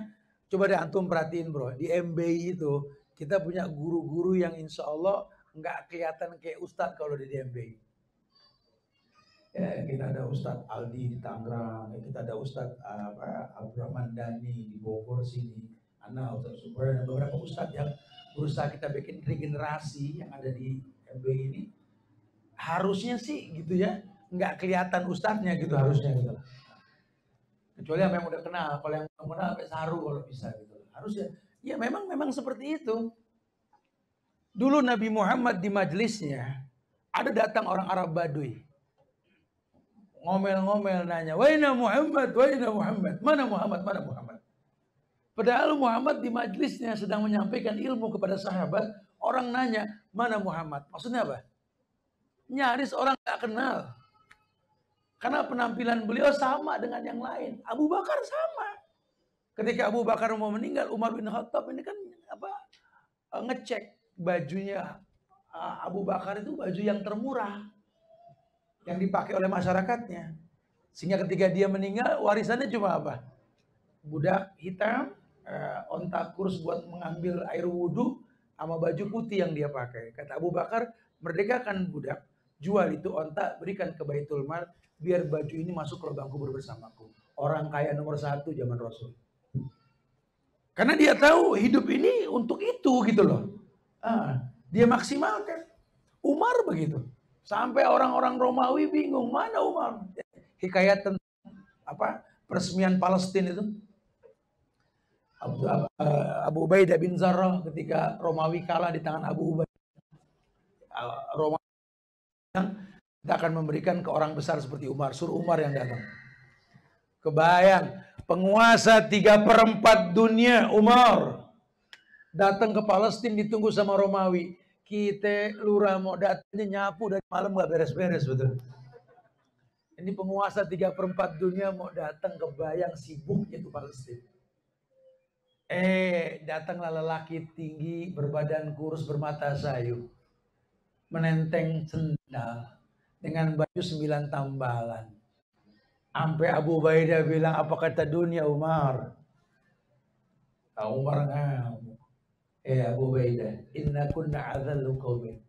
coba deh antum perhatiin bro, di MBI itu kita punya guru-guru yang insya Allah nggak kelihatan kayak ustadz kalau di MBI. Ya, kita ada Ustadz Aldi di Tangerang, kita ada Ustadz Abdurrahman Dhani di Bogor sini, Ustadz Super, dan beberapa Ustadz yang berusaha kita bikin regenerasi yang ada di MBI ini. Harusnya sih gitu ya, nggak kelihatan ustadznya gitu harusnya gitu. Kecuali yang udah kenal, kalau yang belum kenal sampai saru kalau bisa gitu. Harusnya, ya memang seperti itu. Dulu Nabi Muhammad di majelisnya ada datang orang Arab Baduy, ngomel-ngomel nanya, "Waina Muhammad, waina Muhammad, mana Muhammad, mana Muhammad?" Padahal Muhammad di majelisnya sedang menyampaikan ilmu kepada sahabat, orang nanya, "Mana Muhammad?" Maksudnya apa? Nyaris orang gak kenal. Karena penampilan beliau sama dengan yang lain. Abu Bakar sama. Ketika Abu Bakar mau meninggal, Umar bin Khattab ini kan ngecek bajunya Abu Bakar itu baju yang termurah yang dipakai oleh masyarakatnya. Sehingga ketika dia meninggal, warisannya cuma apa? Budak hitam, onta kurs buat mengambil air wudhu, sama baju putih yang dia pakai. Kata Abu Bakar, merdekakan budak, jual itu onta, berikan ke Baitul Mal, biar baju ini masuk ke lubang kubur bersamaku. Orang kaya nomor 1 zaman Rasul. Karena dia tahu hidup ini untuk itu gitu loh. Dia maksimalkan. Umar begitu. Sampai orang-orang Romawi bingung, mana Umar? Hikayat tentang peresmian Palestina itu. Abu Ubaidah bin Zarrah ketika Romawi kalah di tangan Abu Ubaidah. Romawi kita akan memberikan ke orang besar seperti Umar. Suruh Umar yang datang. Kebayang, penguasa 3/4 dunia Umar datang ke Palestina ditunggu sama Romawi. Kita lurah mau datangnya nyapu dari malam gak beres-beres betul. Ini penguasa 3/4 dunia mau datang, kebayang sibuknya itu Palestina. Datanglah lelaki tinggi, berbadan kurus, bermata sayu, menenteng sendal dengan baju 9 tambalan. Sampai Abu Ubaidah bilang, apa kata dunia Umar? Umar ngamuk. Abu Ubaidah, inna kunna a'adhallu qawmin.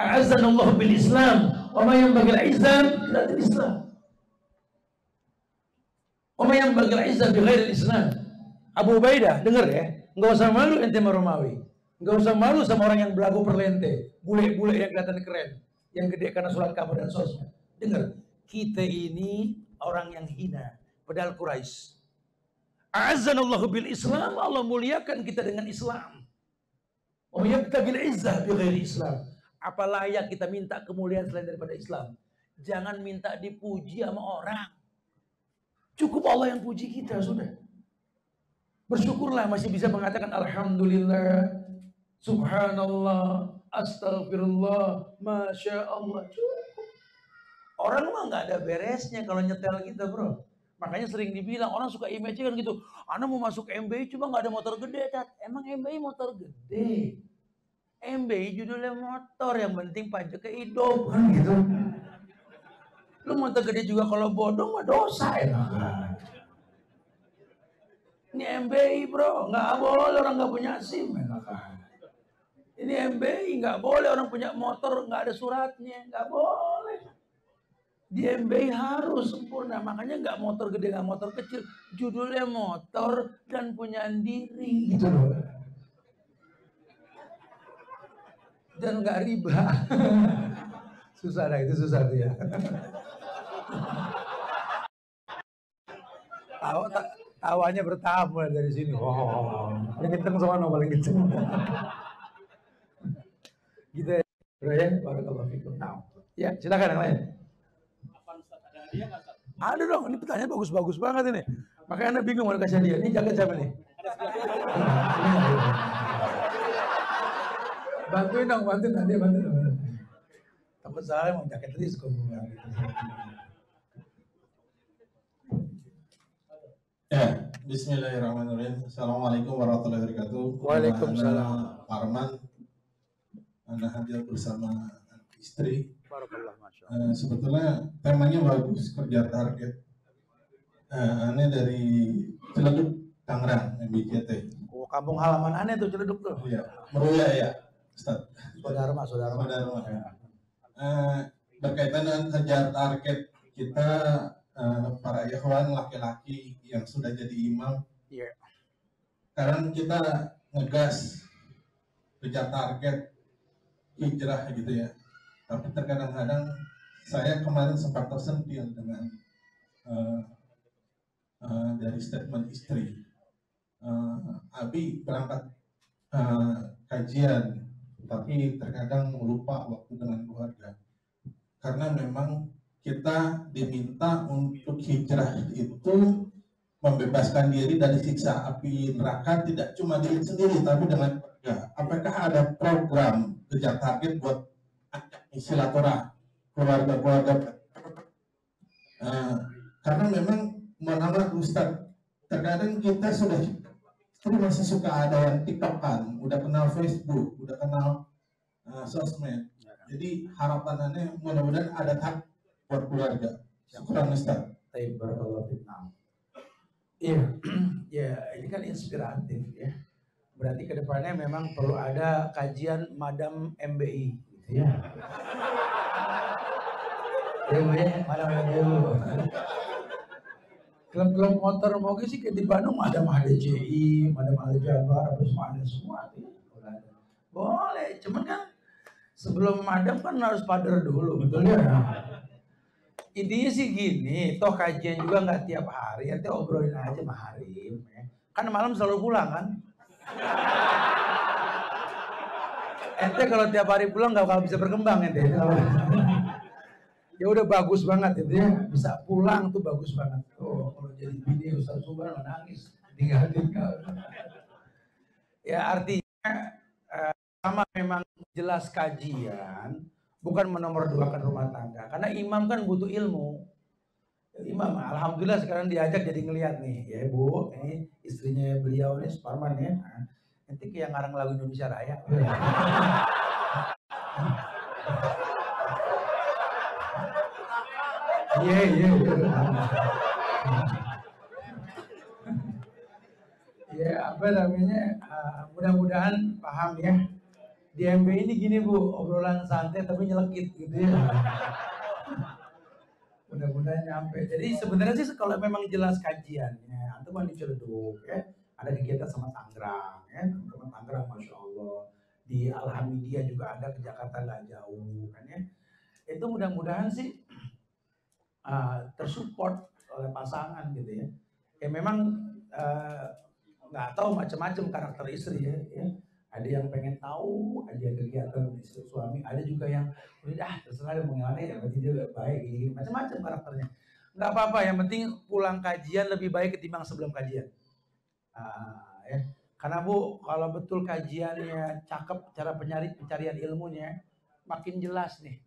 A'azzanallahu bil Islam, wa ma yanbaghi al-izzam illa bil Islam. Wa ma yanbaghi al-izzam bi ghairi al-Islam. Abu Ubaidah, dengar ya, enggak usah malu ente sama Romawi. Enggak usah malu sama orang yang belagu perlente, bule-bule yang kelihatan keren, yang gede karena sholat kamar dan sosmed. Dengar, kita ini orang yang hina. Padahal Quraisy. A'azzanallahu bil Islam, Allah muliakan kita dengan Islam. Oh yabtagil izzah bi ghairi Islam. Apa layak kita minta kemuliaan selain daripada Islam? Jangan minta dipuji sama orang. Cukup Allah yang puji kita sudah. Bersyukurlah masih bisa mengatakan alhamdulillah, subhanallah, astagfirullah, masya Allah. Cukup. Orang mah nggak ada beresnya kalau nyetel kita, bro. Makanya sering dibilang orang suka image kan gitu. Anak mau masuk MBI cuma nggak ada motor gede, Tat. Emang MBI motor gede? MBI judulnya motor, yang penting pajaknya hidup kan gitu. Lu motor gede juga kalau bodong mah dosa ya. Ini MBI bro, nggak boleh orang nggak punya SIM. Ini MBI nggak boleh orang punya motor nggak ada suratnya, nggak boleh. Di MBI harus sempurna, makanya nggak motor gede nggak motor kecil, judulnya motor dan punya diri gitu loh. Dan nggak riba. Susah dah, itu susah tuh ya. Tawanya bertahap mulai dari sini. Oh, paling kenceng sono, paling kenceng. Gitu ya, bro ya. Barakallahu fikum. Nah, ya silakan yang lain. Ada dong, ini pertanyaan bagus-bagus banget ini. Makanya Anda bingung mau kasih hadiah. Ini jaket siapa nih? Bantuin dong, bantuin hadiah, bantuin dong. Takut salah mau jaket Rizko. Ya, bismillahirrahmanirrahim. Assalamualaikum warahmatullahi wabarakatuh. Waalaikumsalam. Arman, Anda hadir bersama istri. Sebetulnya temanya bagus, kerja target. Aneh dari Ciledug, Tangerang, MBJT. Oh, kampung halaman aneh tuh Ciledug tuh. Iya, Meruya ya, Ustaz. Saudara. Berkaitan dengan kerja target kita, para ikhwan laki-laki yang sudah jadi imam. Iya. Sekarang kita ngegas kerja target hijrah gitu ya. Tapi terkadang-kadang saya kemarin sempat tersentil dengan dari statement istri. Abi berangkat kajian, tapi terkadang lupa waktu dengan keluarga. Karena memang kita diminta untuk hijrah itu membebaskan diri dari siksa api neraka, tidak cuma diri sendiri, tapi dengan keluarga. Apakah ada program kejar target buat silaturahmi keluarga-keluarga? Karena memang menurut Ustaz, terkadang kita sudah masih suka ada yang TikTokan, udah kenal Facebook, udah kenal sosmed. Jadi harapannya mudah-mudahan ada hak buat keluarga. Syukuran Ustaz. Iya, ya ini kan inspiratif ya. Berarti kedepannya memang perlu ada kajian Madam MBI, gitu ya. Madam MBI. Klub-klub motor moge sih kayak di Bandung ada DJI, Madam Aljabar, ada semua tuh. Boleh, cuman kan sebelum Madam kan harus pader dulu, betul ya? Intinya sih gini, toh kajian juga nggak tiap hari, nanti obrolin aja sama Harim. Ya. Kan malam selalu pulang kan? Ente kalau tiap hari pulang nggak bakal bisa berkembang ente. Ya udah bagus banget itu ya, bisa pulang tuh bagus banget. Oh kalau jadi bini Ustaz Subhan nangis, tinggal. Ya artinya sama memang jelas kajian. Bukan menomorduakan rumah tangga, karena imam kan butuh ilmu. Imam, alhamdulillah sekarang diajak jadi ngeliat nih, ya Bu, ini istrinya beliau nih Suparman ya. Nanti kayak ngarang lagu Indonesia Raya. Iya. Ya apa namanya? Mudah-mudahan paham ya. Di MB ini gini Bu, obrolan santai tapi nyelekit gitu ya. Mudah-mudahan nyampe. Jadi sebenarnya sih kalau memang jelas kajiannya, antum kan di Ciledug ya, ada kegiatan sama Tangerang ya, teman-teman Tangerang Masya Allah. Di Alhamdulillah juga ada ke Jakarta nggak jauh kan ya. Itu mudah-mudahan sih tersupport oleh pasangan gitu ya. Ya memang nggak tahu macam-macam karakter istri ya. Ada yang pengen tahu aja kegiatan istri suami, ada juga yang udah terserah dia mau gimana ya, berarti dia baik gini, macam-macam karakternya. Nggak apa-apa, yang penting pulang kajian lebih baik ketimbang sebelum kajian. Ya. Karena Bu, kalau betul kajiannya cakep, cara pencarian ilmunya makin jelas nih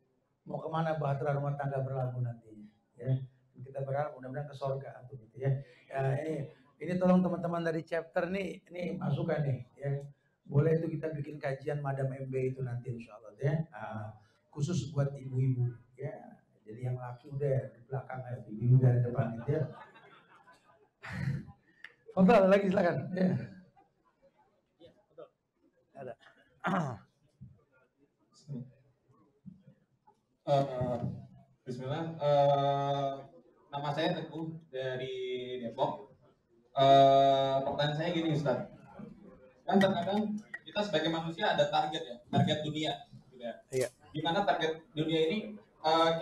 mau kemana bahtera rumah tangga berlabuh nantinya. Ya. Kita berharap mudah-mudahan ke surga gitu ya. Ini tolong teman-teman dari chapter nih, ini masukan nih ya. Boleh itu kita bikin kajian Madam MB itu nanti insya Allah ya. Khusus buat ibu-ibu ya. Jadi yang laki udah di belakang ya, ibu dari depan gitu ya. Kontrol lagi silakan. Ya. Ada. Bismillah. Nama saya Teguh dari Depok. Pertanyaan saya gini Ustaz. Kan terkadang kita sebagai manusia ada target ya, target dunia. Gitu ya. Iya. Gimana target dunia ini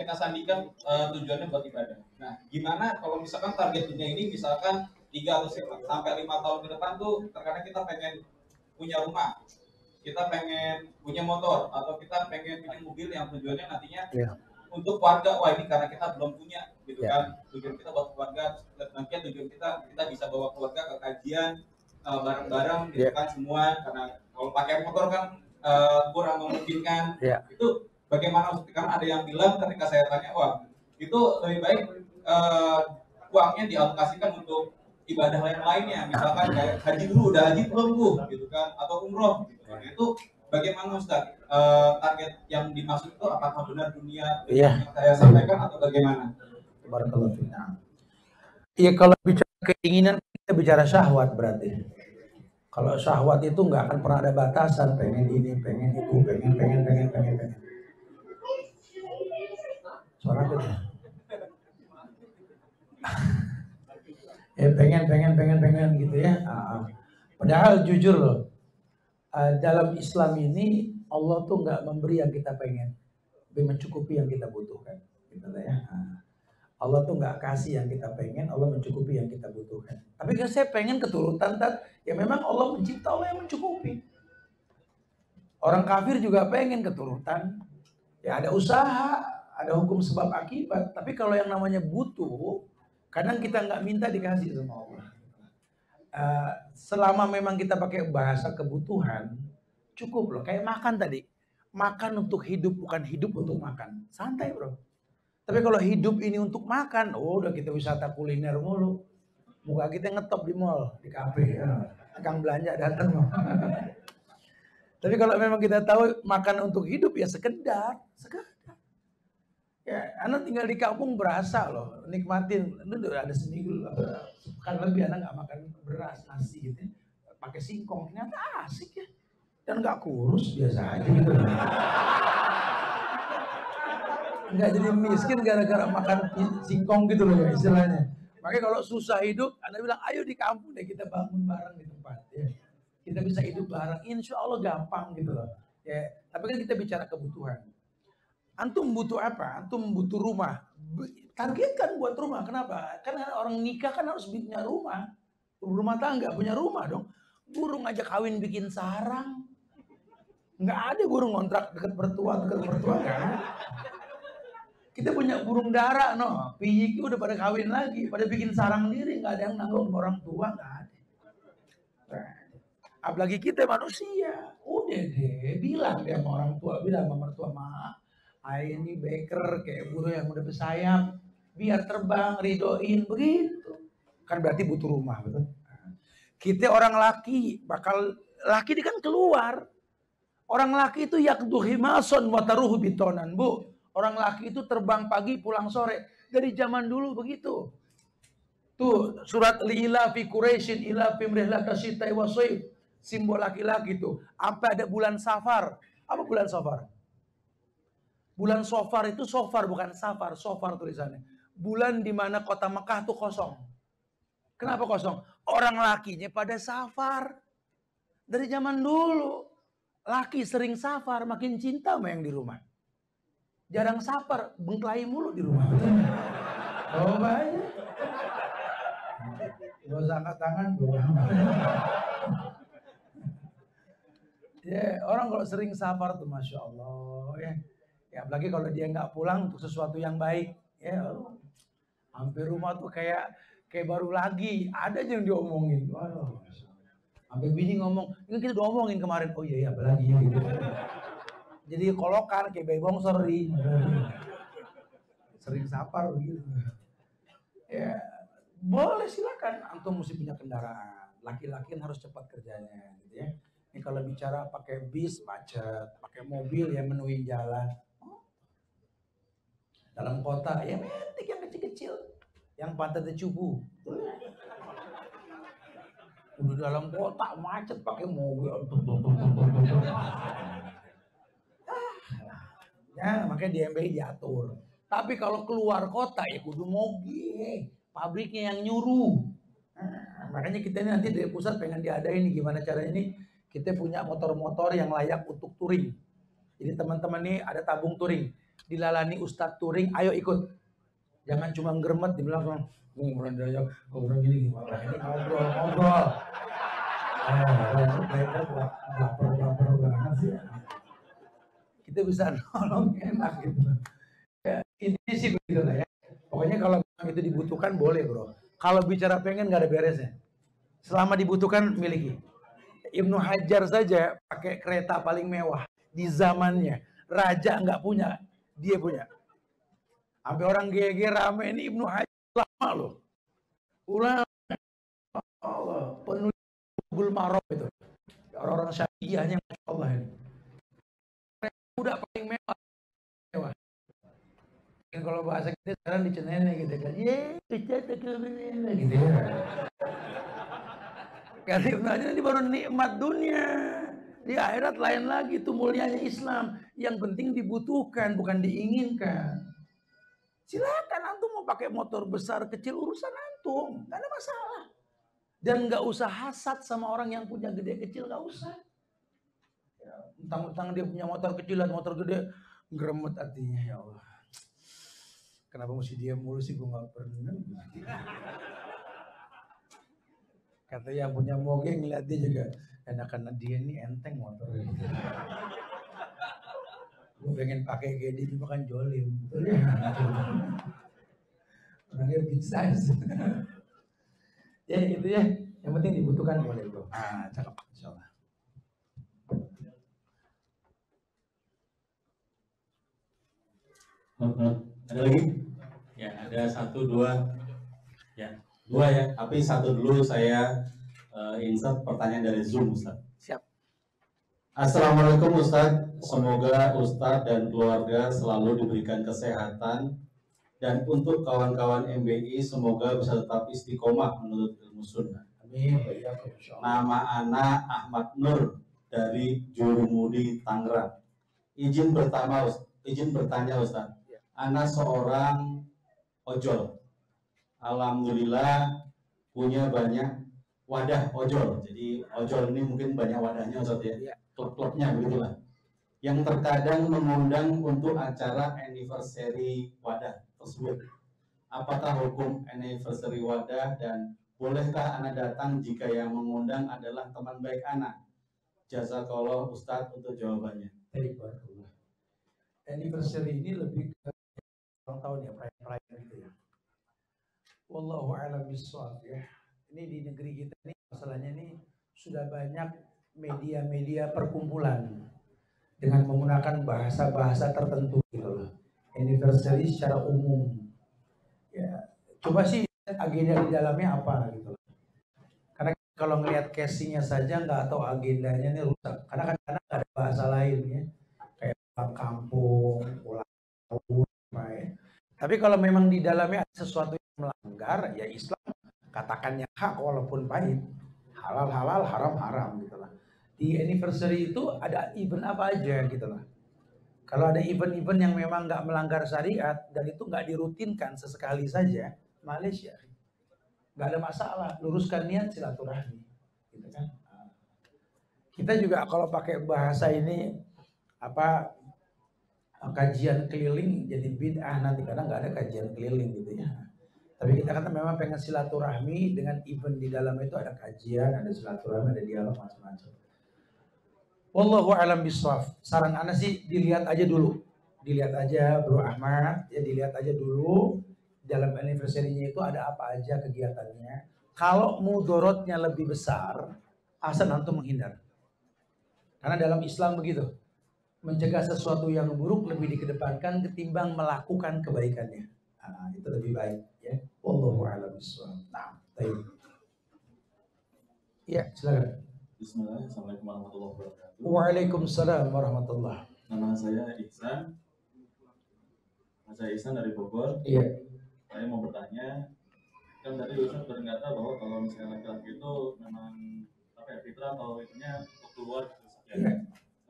kita sandikan tujuannya buat ibadah. Nah, gimana kalau misalkan target dunia ini misalkan 3 atau sampai 5 tahun ke depan tuh terkadang kita pengen punya rumah, kita pengen punya motor, atau kita pengen punya mobil yang tujuannya nantinya untuk keluarga. Wah, ini karena kita belum punya gitu kan. Tujuan kita buat keluarga, nantinya tujuan kita bisa bawa keluarga ke kajian bareng-bareng gitu kan semua, karena kalau pakai motor kan kurang memungkinkan. Itu bagaimana? Karena ada yang bilang ketika saya tanya, wah itu lebih baik uangnya dialokasikan untuk ibadah yang lainnya, misalkan kayak haji dulu, udah haji belum Bu gitu kan, atau umroh gitu kan. Itu bagaimana Ustaz? Target yang dimaksud itu apakah benar dunia yang saya sampaikan atau bagaimana? Barakallahu fiik. Iya, kalau bicara keinginan kita bicara syahwat berarti. Kalau syahwat itu nggak akan pernah ada batasan, pengen ini, pengen itu, pengen. Suara apa ya? Pengen gitu ya. Padahal jujur loh, dalam Islam ini Allah tuh nggak memberi yang kita pengen, lebih mencukupi yang kita butuhkan. Gitu ya. Allah tuh nggak kasih yang kita pengen, Allah mencukupi yang kita butuhkan. Tapi kan saya pengen keturunan, ya memang Allah mencipta, Allah yang mencukupi. Orang kafir juga pengen keturunan, ya ada usaha, ada hukum sebab akibat. Tapi kalau yang namanya butuh, kadang kita nggak minta dikasih sama Allah. Selama memang kita pakai bahasa kebutuhan, cukup loh. Kayak makan tadi, makan untuk hidup, bukan hidup untuk makan. Santai bro. Tapi kalau hidup ini untuk makan, udah kita wisata kuliner mulu. Muka kita ngetop di mall, di kafe, tukang belanja datang. Tapi kalau memang kita tahu makan untuk hidup ya sekedar. Ya, anak tinggal di kampung berasa loh, nikmatin. Itu ada seminggu kan lebih anak nggak makan beras nasi gitu, pakai singkong, ternyata asik ya, dan nggak kurus, biasa aja gitu. Nggak jadi miskin gara-gara makan singkong gitu loh ya istilahnya. Makanya kalau susah hidup, Anda bilang ayo di kampung deh kita bangun bareng di tempat ya. Kita bisa hidup bareng, insya Allah gampang gitu loh. Ya, tapi kan kita bicara kebutuhan. Antum butuh apa? Antum butuh rumah. Targetkan buat rumah. Kenapa? Karena orang nikah kan harus punya rumah. Rumah tangga punya rumah dong. Burung aja kawin bikin sarang. Nggak ada burung ngontrak dekat mertua kan. Kita punya burung dara, no. Piyik udah pada kawin lagi, pada bikin sarang diri, nggak ada yang nanggung orang tua, nggak ada. Apalagi kita manusia, udah deh, bilang dia sama orang tua, bilang sama mertua, ini baker kayak burung yang udah bersayap, biar terbang, ridoin, begitu. Kan berarti butuh rumah, betul? Kita orang laki, laki ini kan keluar. Orang laki itu yakdu himason wataruhu bitonan, Bu. Orang laki itu terbang pagi pulang sore. Dari zaman dulu begitu. Tuh surat Li'ila fi Quraisyin ila fi mrihlata syita'i wa shaif. Simbol laki-laki itu. Sampai ada bulan Safar. Apa bulan Safar? Bulan Safar itu Safar bukan Safar. Safar tulisannya. Bulan di mana kota Mekah tuh kosong. Kenapa kosong? Orang lakinya pada safar. Dari zaman dulu. Laki sering safar makin cinta sama yang di rumah. Jarang safar, bengklai mulu di rumah. Coba aja. Gak usah angkat tangan gue. Ya, orang kalau sering safar tuh Masya Allah ya. Ya apalagi kalau dia nggak pulang untuk sesuatu yang baik. Ya hampir rumah tuh kayak baru lagi. Ada aja yang diomongin. Waduh. Sampai bini ngomong, ini kita udah omongin kemarin. Oh iya, apalagi ya gitu. Jadi kolokan kayak bayi bongsor di. Sering safar gitu. Ya boleh silakan. Antum mesti punya kendaraan. Laki-laki kan harus cepat kerjanya gitu ya. Ini kalau bicara pakai bis macet, pakai mobil ya menuin jalan. Dalam kota ya metik yang kecil-kecil, yang pantatnya cupu. Udah dalam kota macet pakai mobil. Ya makanya di MBI diatur. Tapi kalau keluar kota ya kudu mobil, pabriknya yang nyuruh. Makanya kita ini nanti dari pusat pengen diadain nih gimana caranya ini. Kita punya motor-motor yang layak untuk touring. Jadi teman-teman nih ada tabung touring. Dilalani Ustadz touring, ayo ikut. Jangan cuma ngeremet di belakang. Ngobrol gini. Orang ini ngobrol. Baper banget sih. Kita bisa nolong enak gitu. Ya, ini sih begitu lah ya. Pokoknya kalau itu dibutuhkan boleh bro. Kalau bicara pengen nggak ada beresnya. Selama dibutuhkan miliki. Ibnu Hajar saja pakai kereta paling mewah di zamannya. Raja nggak punya, dia punya. Sampai orang GG rame ini Ibnu Hajar lama loh. Ulama Allah penulis Bulughul Maram itu. Orang-orang Syafi'iyahnya Masya Allah ini. Udah paling mewah. Kalau bahasa kita sekarang dicenene gitu kan. Gitu ya. Karena Ibnu Hajar ini baru nikmat dunia. Di akhirat lain lagi tuh mulianya Islam. Yang penting dibutuhkan, bukan diinginkan. Silakan antum mau pakai motor besar kecil urusan antum, nggak ada masalah. Dan nggak usah hasad sama orang yang punya gede kecil, nggak usah. Ya, mentang-mentang dia punya motor kecil dan motor gede, geremet hatinya ya Allah. Kenapa mesti dia mulu sih, gue nggak pernah. Kata yang punya moge ngeliat dia juga, karena dia ini enteng motornya. Gue pengen pakai kayak dia makan jolim. Orangnya big size. Ya gitu ya. Yang penting dibutuhkan boleh bro. Cakep. Insyaallah. Ada lagi? Ya ada 1, 2. Ya 2 ya. Tapi 1 dulu saya insert pertanyaan dari Zoom Ustaz. Siap. Assalamualaikum Ustaz. Semoga Ustaz dan keluarga selalu diberikan kesehatan, dan untuk kawan-kawan MBI semoga bisa tetap istiqomah menurut ilmu sunnah. Amin. Nama Ana Ahmad Nur dari Jurumudi, Tangerang. Izin bertanya Ustaz. Ana seorang ojol. Alhamdulillah punya banyak wadah ojol. Jadi ojol ini mungkin banyak wadahnya Ustaz ya. Klub-klubnya begitulah. Yang terkadang mengundang untuk acara anniversary wadah tersebut. Apakah hukum anniversary wadah dan bolehkah Ana datang jika yang mengundang adalah teman baik Ana? Jazakallah Ustadz untuk jawabannya. Baik, anniversary ini lebih ke ulang tahun ya, perayaan gitu ya. Wallahu a'lam bishawab ya. Ini di negeri kita ini masalahnya ini sudah banyak media-media perkumpulan dengan menggunakan bahasa-bahasa tertentu gitu loh. Anniversary secara umum. Ya, coba sih agenda di dalamnya apa gitu loh. Karena kalau ngelihat casingnya saja nggak tahu agendanya ini rusak. Karena kadang-kadang ada bahasa lain ya. Kayak pulang kampung, ulang tahun, ya. Tapi kalau memang di dalamnya ada sesuatu yang melanggar, ya Islam katakan yang hak walaupun pahit. Halal halal, haram haram gitu lah. Di anniversary itu ada event apa aja gitu lah. Kalau ada event-event yang memang nggak melanggar syariat dan itu nggak dirutinkan sesekali saja, Malaysia nggak ada masalah, luruskan niat silaturahmi, gitu kan. Kita juga kalau pakai bahasa ini apa kajian keliling jadi bid'ah nanti, karena nggak ada kajian keliling gitu ya. Tapi kita kan memang pengen silaturahmi dengan event di dalam itu ada kajian, ada silaturahmi, ada dialog macam-macam. Wallahu a'lam bishawab. Saran ana sih dilihat aja dulu. Dilihat aja Bro Ahmad, ya dilihat aja dulu dalam anniversary-nya itu ada apa aja kegiatannya. Kalau mudorotnya lebih besar, asal antum menghindar. Karena dalam Islam begitu. Mencegah sesuatu yang buruk lebih dikedepankan ketimbang melakukan kebaikannya. Nah, itu lebih baik ya. Wallahu a'lam bishawab. Nah, baik. Ya, silakan. Bismillah, Assalamualaikum warahmatullahi wabarakatuh. Waalaikumsalam warahmatullahi. Nama saya Ihsan. Saya Ihsan dari Bogor. Iya. Saya mau bertanya, kan tadi Ustaz berkata bahwa kalau misalnya laki-laki itu memang fitrah atau itunya untuk keluar gitu ya. Iya.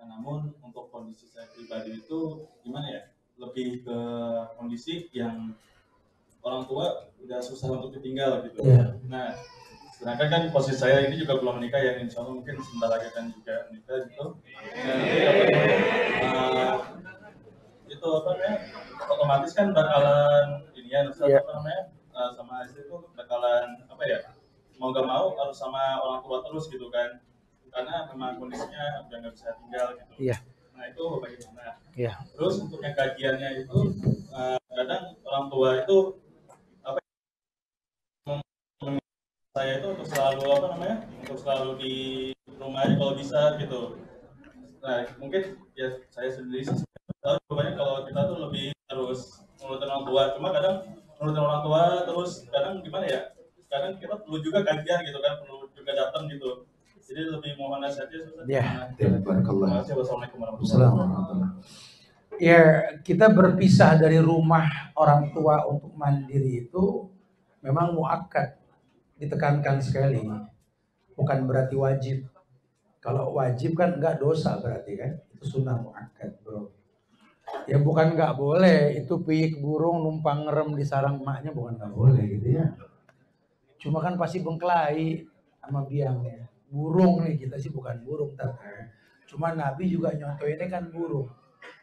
Nah, namun untuk kondisi saya pribadi itu gimana ya? Lebih ke kondisi yang orang tua udah susah untuk ditinggal gitu. Iya. Nah, sedangkan kan posisi saya ini juga belum menikah, yang insya Allah mungkin sebentar lagi akan juga menikah gitu. Itu apa namanya? Otomatis kan bakalan ini ya, apa namanya? Sama istri itu bakalan apa ya? Mau gak mau harus sama orang tua terus gitu kan. Karena memang kondisinya udah nggak bisa tinggal gitu. Iya. Nah itu bagaimana? Iya. Terus untuk yang kajiannya itu kadang orang tua itu apa? Saya itu untuk selalu apa namanya? Untuk selalu di rumah aja kalau bisa gitu. Nah mungkin ya saya sendiri tahu banyak kalau kita tuh lebih harus nurutin orang tua. Cuma kadang nurutin orang tua terus kadang gimana ya? Kadang kita perlu juga kajian gitu kan, perlu juga datang gitu. Jadi lebih mohon nasihatnya Ustaz. Ya, barakallah. Wassalamualaikum warahmatullahi wabarakatuh. Ya, kita berpisah dari rumah orang tua untuk mandiri itu memang muakkad, ditekankan sekali. Bukan berarti wajib. Kalau wajib kan enggak dosa berarti kan. Itu sunnah muakkad, bro. Ya bukan enggak boleh, itu piyik burung numpang ngerem di sarang emaknya bukan enggak boleh gitu ya. Cuma kan pasti bengkelai sama biangnya. Burung nih, kita sih bukan burung cuma Nabi juga nyontoinnya kan burung,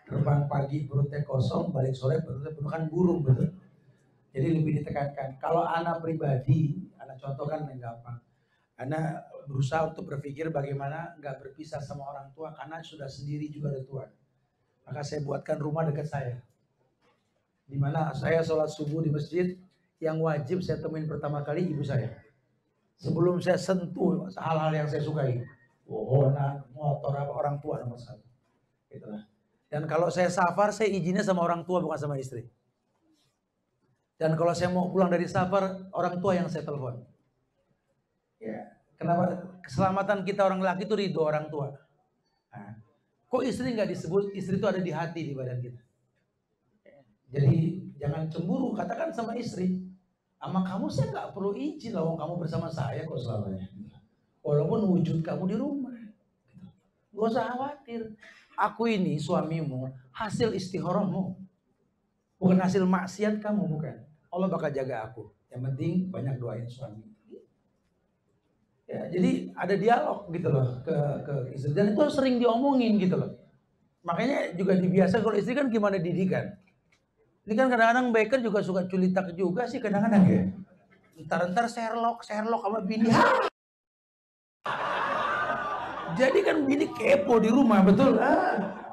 terbang pagi perutnya kosong, balik sore perutnya penuh, kan burung betul. Jadi lebih ditekankan. Kalau anak pribadi, anak contoh kan yang gampang. Anak berusaha untuk berpikir bagaimana nggak berpisah sama orang tua karena sudah sendiri juga ada tua. Maka saya buatkan rumah dekat saya, di mana saya sholat subuh di masjid. Yang wajib saya temuin pertama kali ibu saya. Sebelum saya sentuh hal-hal yang saya sukai, pohonan, motor, apa, orang tua nomor satu. Itulah. Dan kalau saya safar, saya izinnya sama orang tua bukan sama istri. Dan kalau saya mau pulang dari safar, orang tua yang saya telepon. Ya, kenapa? Keselamatan kita orang laki itu ridho orang tua. Nah, kok istri nggak disebut? Istri itu ada di hati, di badan kita. Jadi jangan cemburu, katakan sama istri. Sama kamu saya nggak perlu izin lah, kamu bersama saya kok selamanya. Walaupun wujud kamu di rumah, gak usah khawatir. Aku ini suamimu, hasil istihorohmu, bukan hasil maksiat kamu, bukan. Allah bakal jaga aku. Yang penting banyak doain suami. Ya, jadi ada dialog gitu loh ke istri, dan itu sering diomongin gitu loh. Makanya juga dibiasa kalau istri kan gimana didikan. Ini kan kadang-kadang Baker juga suka culitak juga sih kadang-kadang ya. Ntar Sherlock sama bini. Jadi kan bini kepo di rumah, betul.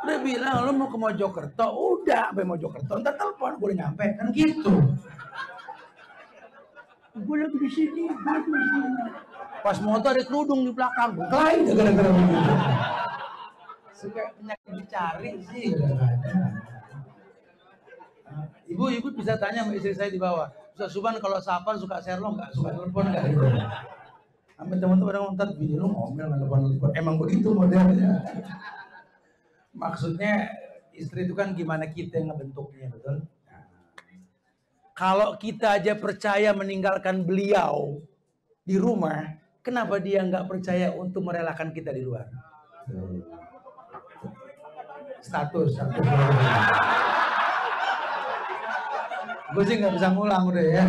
Udah bilang lo mau ke Mojokerto, udah sampai Mojokerto. Ntar telepon gue udah nyampe, kan gitu. Gue lagi di sini, pas motor ada kerudung di belakang, gue lain gara-gara begitu. Suka penyakit dicari sih. Ibu bisa tanya sama istri saya di bawah. Ustaz Suban kalau safar suka Sherlock nggak? Suka telepon nggak? Gitu. Sampai teman-teman orang ntar bini lu ngomel telepon. Emang begitu modelnya. Maksudnya istri itu kan gimana kita yang ngebentuknya, betul? Nah, kalau kita aja percaya meninggalkan beliau di rumah, kenapa dia nggak percaya untuk merelakan kita di luar? Status. Gue sih nggak bisa ngulang udah ya.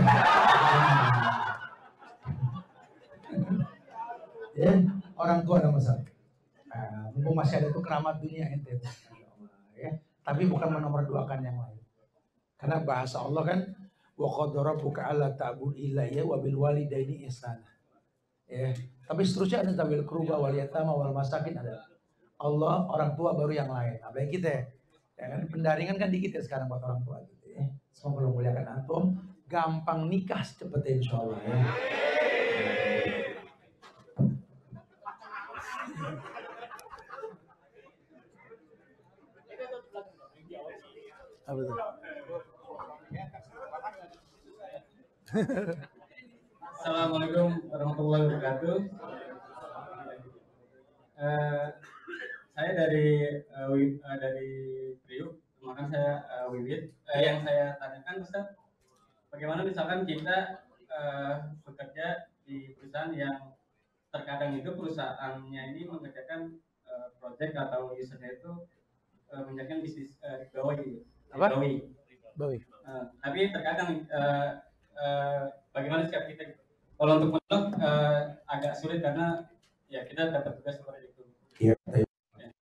Ya, orang tua ada masalah. Mumpung masih ada tuh keramat dunia ente. Ya, tapi bukan menomorduakan yang lain. Karena bahasa Allah kan, Wa qadara rabbuka alla ta'budu illa iyyahu wa bil walidaini ihsana. Ya, tapi seterusnya ada tabil qurba wal yatama wal masakin ada. Allah, orang tua baru yang lain. Nah, baik kita ya. Ya kan pendaringan kan dikit ya sekarang buat orang tua gitu ya. Semoga Allah muliakan antum, gampang nikah secepatnya insyaallah ya. Apa itu? Assalamualaikum warahmatullahi wabarakatuh. Saya dari Priuk, maka saya Wiwit. Yang saya tanyakan Ustaz, bagaimana misalkan kita bekerja di perusahaan yang terkadang itu perusahaannya ini mengerjakan proyek atau usernya itu mengerjakan bisnis giveaway. Tapi terkadang bagaimana sikap kita? Kalau untuk menolak agak sulit karena ya kita dapat tugas seperti itu. Iya.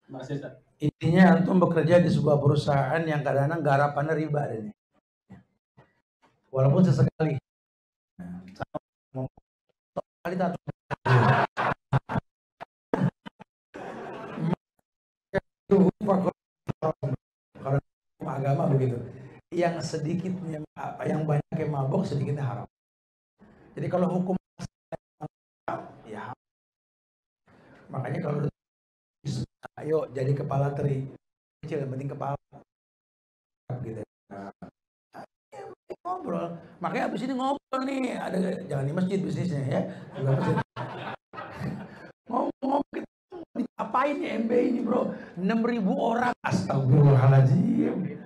Terima kasih Ustaz. Intinya antum bekerja di sebuah perusahaan yang kadang-kadang garapannya riba ini. Walaupun sesekali. Sekali tak kalau agama begitu. Yang sedikitnya yang banyak yang mabok sedikitnya haram. Jadi kalau hukum ya makanya kalau ayo jadi kepala teri kecil yang penting kepala gitu. Ngobrol. Makanya abis ini ngobrol nih, ada jangan di masjid bisnisnya ya. Ngomong kita diapain ya MB ini bro? 6.000 orang, astagfirullahaladzim.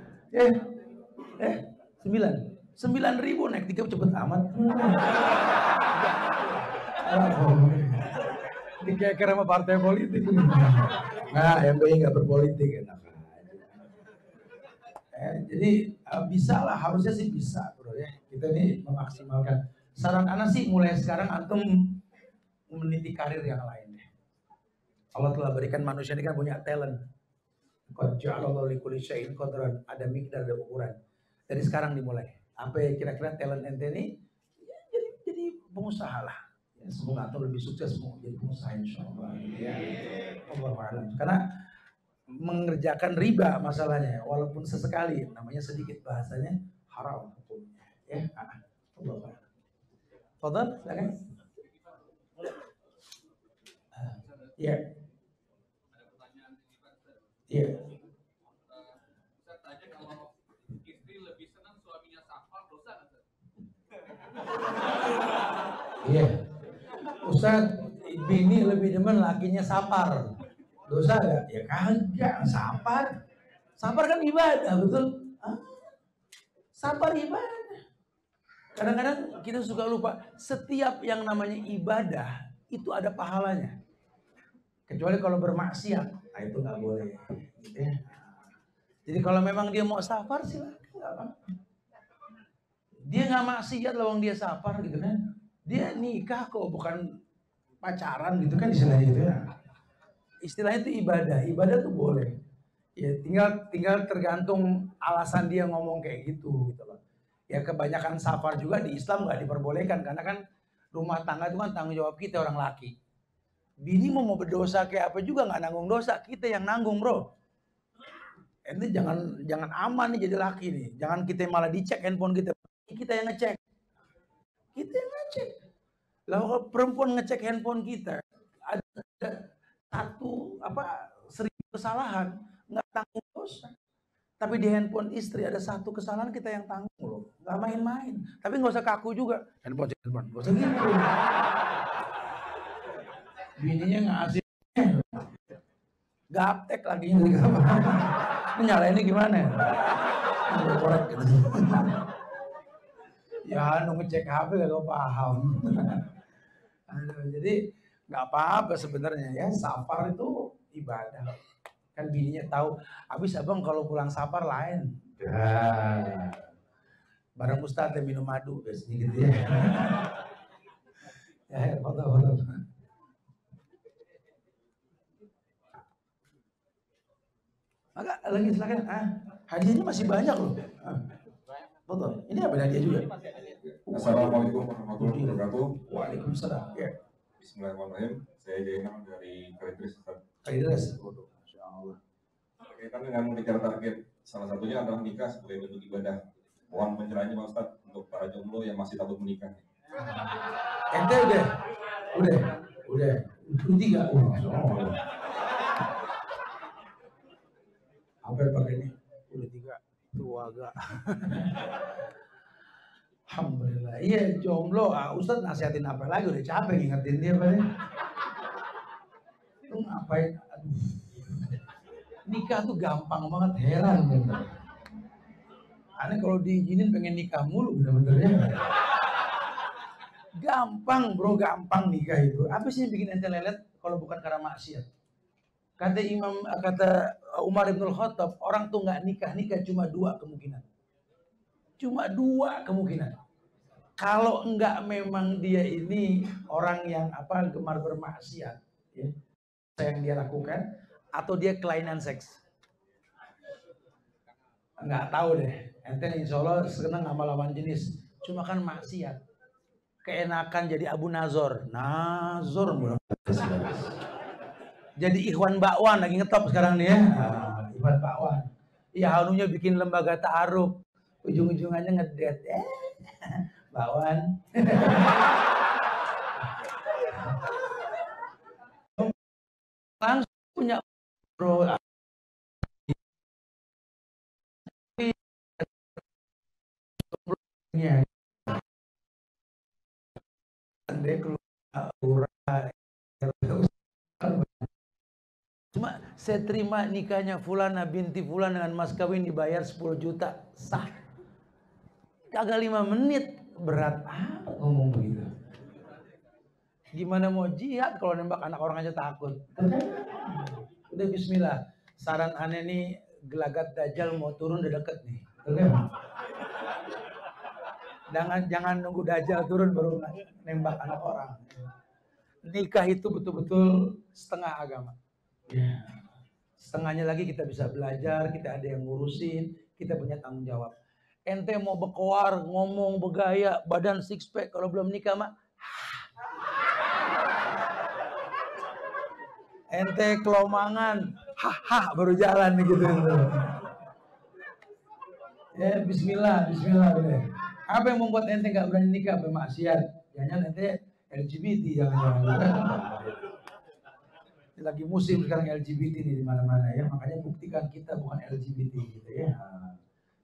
9.000 naik 3 cepet amat. Dikeker sama partai politik. Nah, MBI nggak berpolitik. Jadi bisa lah, harusnya sih bisa bro ya. Kita ini memaksimalkan. Saran anak sih mulai sekarang antum meniti karir yang lain. Allah telah berikan manusia ini kan punya talent. Qad ja'alallahu likulli syai'in qadran, ada mikdar, ada ukuran. Dari sekarang dimulai. Apa kira-kira talent ente ini ya, jadi pengusaha lah. Ya, semoga antum lebih sukses mau jadi pengusaha insyaallah. Ya. Allahu a'lam. Karena mengerjakan riba masalahnya, walaupun sesekali, namanya sedikit bahasanya haram hukumnya. Ya, Allah. Fadhal, silakan. Ya. Iya. Saya tanya kalau istri lebih senang suaminya safar, dosa nggak? Iya. Ustaz, bini lebih demen lakinya sapar. Dosa gak? Ya kagak, sabar. Sabar kan ibadah, betul? Sabar ibadah. Kadang-kadang kita suka lupa, setiap yang namanya ibadah itu ada pahalanya. Kecuali kalau bermaksiat, nah itu nggak boleh. Ya. Jadi kalau memang dia mau sabar silakan. Dia nggak maksiat lawang dia sabar gitu kan. Dia nikah kok, bukan pacaran gitu kan istilahnya gitu ya. Istilahnya itu ibadah. Ibadah tuh boleh. Ya tinggal tergantung alasan dia ngomong kayak gitu loh. Ya kebanyakan safar juga di Islam nggak diperbolehkan karena kan rumah tangga itu kan tanggung jawab kita orang laki. Bini mau berdosa kayak apa juga nggak nanggung dosa, kita yang nanggung bro. Ente jangan aman nih jadi laki nih, jangan kita malah dicek handphone kita yang ngecek. Kita yang ngecek. Lalu kalau perempuan ngecek handphone kita ada 1.000 kesalahan nggak tanggung dosa. Tapi di handphone istri ada 1 kesalahan kita yang tanggung loh, nggak main-main. Tapi nggak usah kaku juga. Handphone, nggak usah gitu. Bininya ngasih gaptek lagi ini nyalainnya gimana? Korek gitu. Ya ngecek HP gak paham. Jadi nggak apa-apa sebenarnya ya, safar itu ibadah. Kan bininya tahu, habis abang kalau pulang safar lain. Ya. Barang Ustadz minum madu biasanya gitu ya. Ya, foto. Maka lagi silakan. Hadiahnya masih banyak loh. Betul. Ini apa dia juga? Assalamualaikum warahmatullahi wabarakatuh. Waalaikumsalam. Ya. Bismillahirrahmanirrahim. Saya Jainal dari Kalideres. Kalideres. Masya Allah. Berkaitan dengan mengejar target, salah satunya adalah nikah sebagai bentuk ibadah. Mohon pencerahannya Pak Ustadz untuk para jomblo yang masih takut menikah. Ente udah. Tiga. Hampir pakai ini. Udah 3. Tua agak. Alhamdulillah. Iya jomblo. Ustadz nasihatin apa lagi? Udah capek ngingetin dia Pak. Lu ngapain? Aduh. Nikah tuh gampang banget, heran bener. Aneh kalau diizinin pengen nikah mulu bener-bener ya. Gampang bro, gampang nikah itu. Apa sih yang bikin ente lelet kalau bukan karena maksiat? Kata Umar Ibn Khattab, orang tuh nggak nikah cuma 2 kemungkinan. Cuma 2 kemungkinan. Kalau enggak memang dia ini orang yang gemar bermaksiat, ya, yang dia lakukan, atau dia kelainan seks. Enggak tahu deh. Ente insya Allah senang sama lawan jenis. Cuma kan maksiat. Keenakan jadi Abu Nazor. Nazor mulai. Jadi Ikhwan Bakwan lagi ngetop sekarang nih ya. Ikhwan Bakwan. Ya harunya bikin lembaga ta'aruf. Ujung-ujungannya ngedet. Bakwan. Langsung punya bro. Cuma saya terima nikahnya Fulana binti Fulan dengan mas kawin dibayar 10 juta sah. Kagak 5 menit, berat ngomong begitu. Gimana mau jihad kalau nembak anak orang aja takut. Udah bismillah. Saran aneh nih, gelagat Dajjal mau turun udah deket nih. Jangan nunggu Dajjal turun baru nembak anak orang. Nikah itu betul-betul setengah agama. Ya. Setengahnya lagi kita bisa belajar, kita ada yang ngurusin, kita punya tanggung jawab. Ente mau berkoar, ngomong, bergaya, badan six pack, kalau belum nikah mah ente kelomangan, baru jalan nih gitu. Ya bismillah udah. Apa yang membuat ente nggak berani nikah? Bermaksiat. Jangan ente LGBT jangan. Lagi musim sekarang LGBT nih di mana-mana ya. Makanya buktikan kita bukan LGBT gitu ya.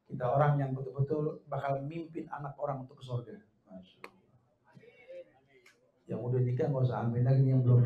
Kita orang yang betul-betul bakal mimpin anak orang untuk ke surga. Yang udah nikah nggak usah amin lagi, yang belum.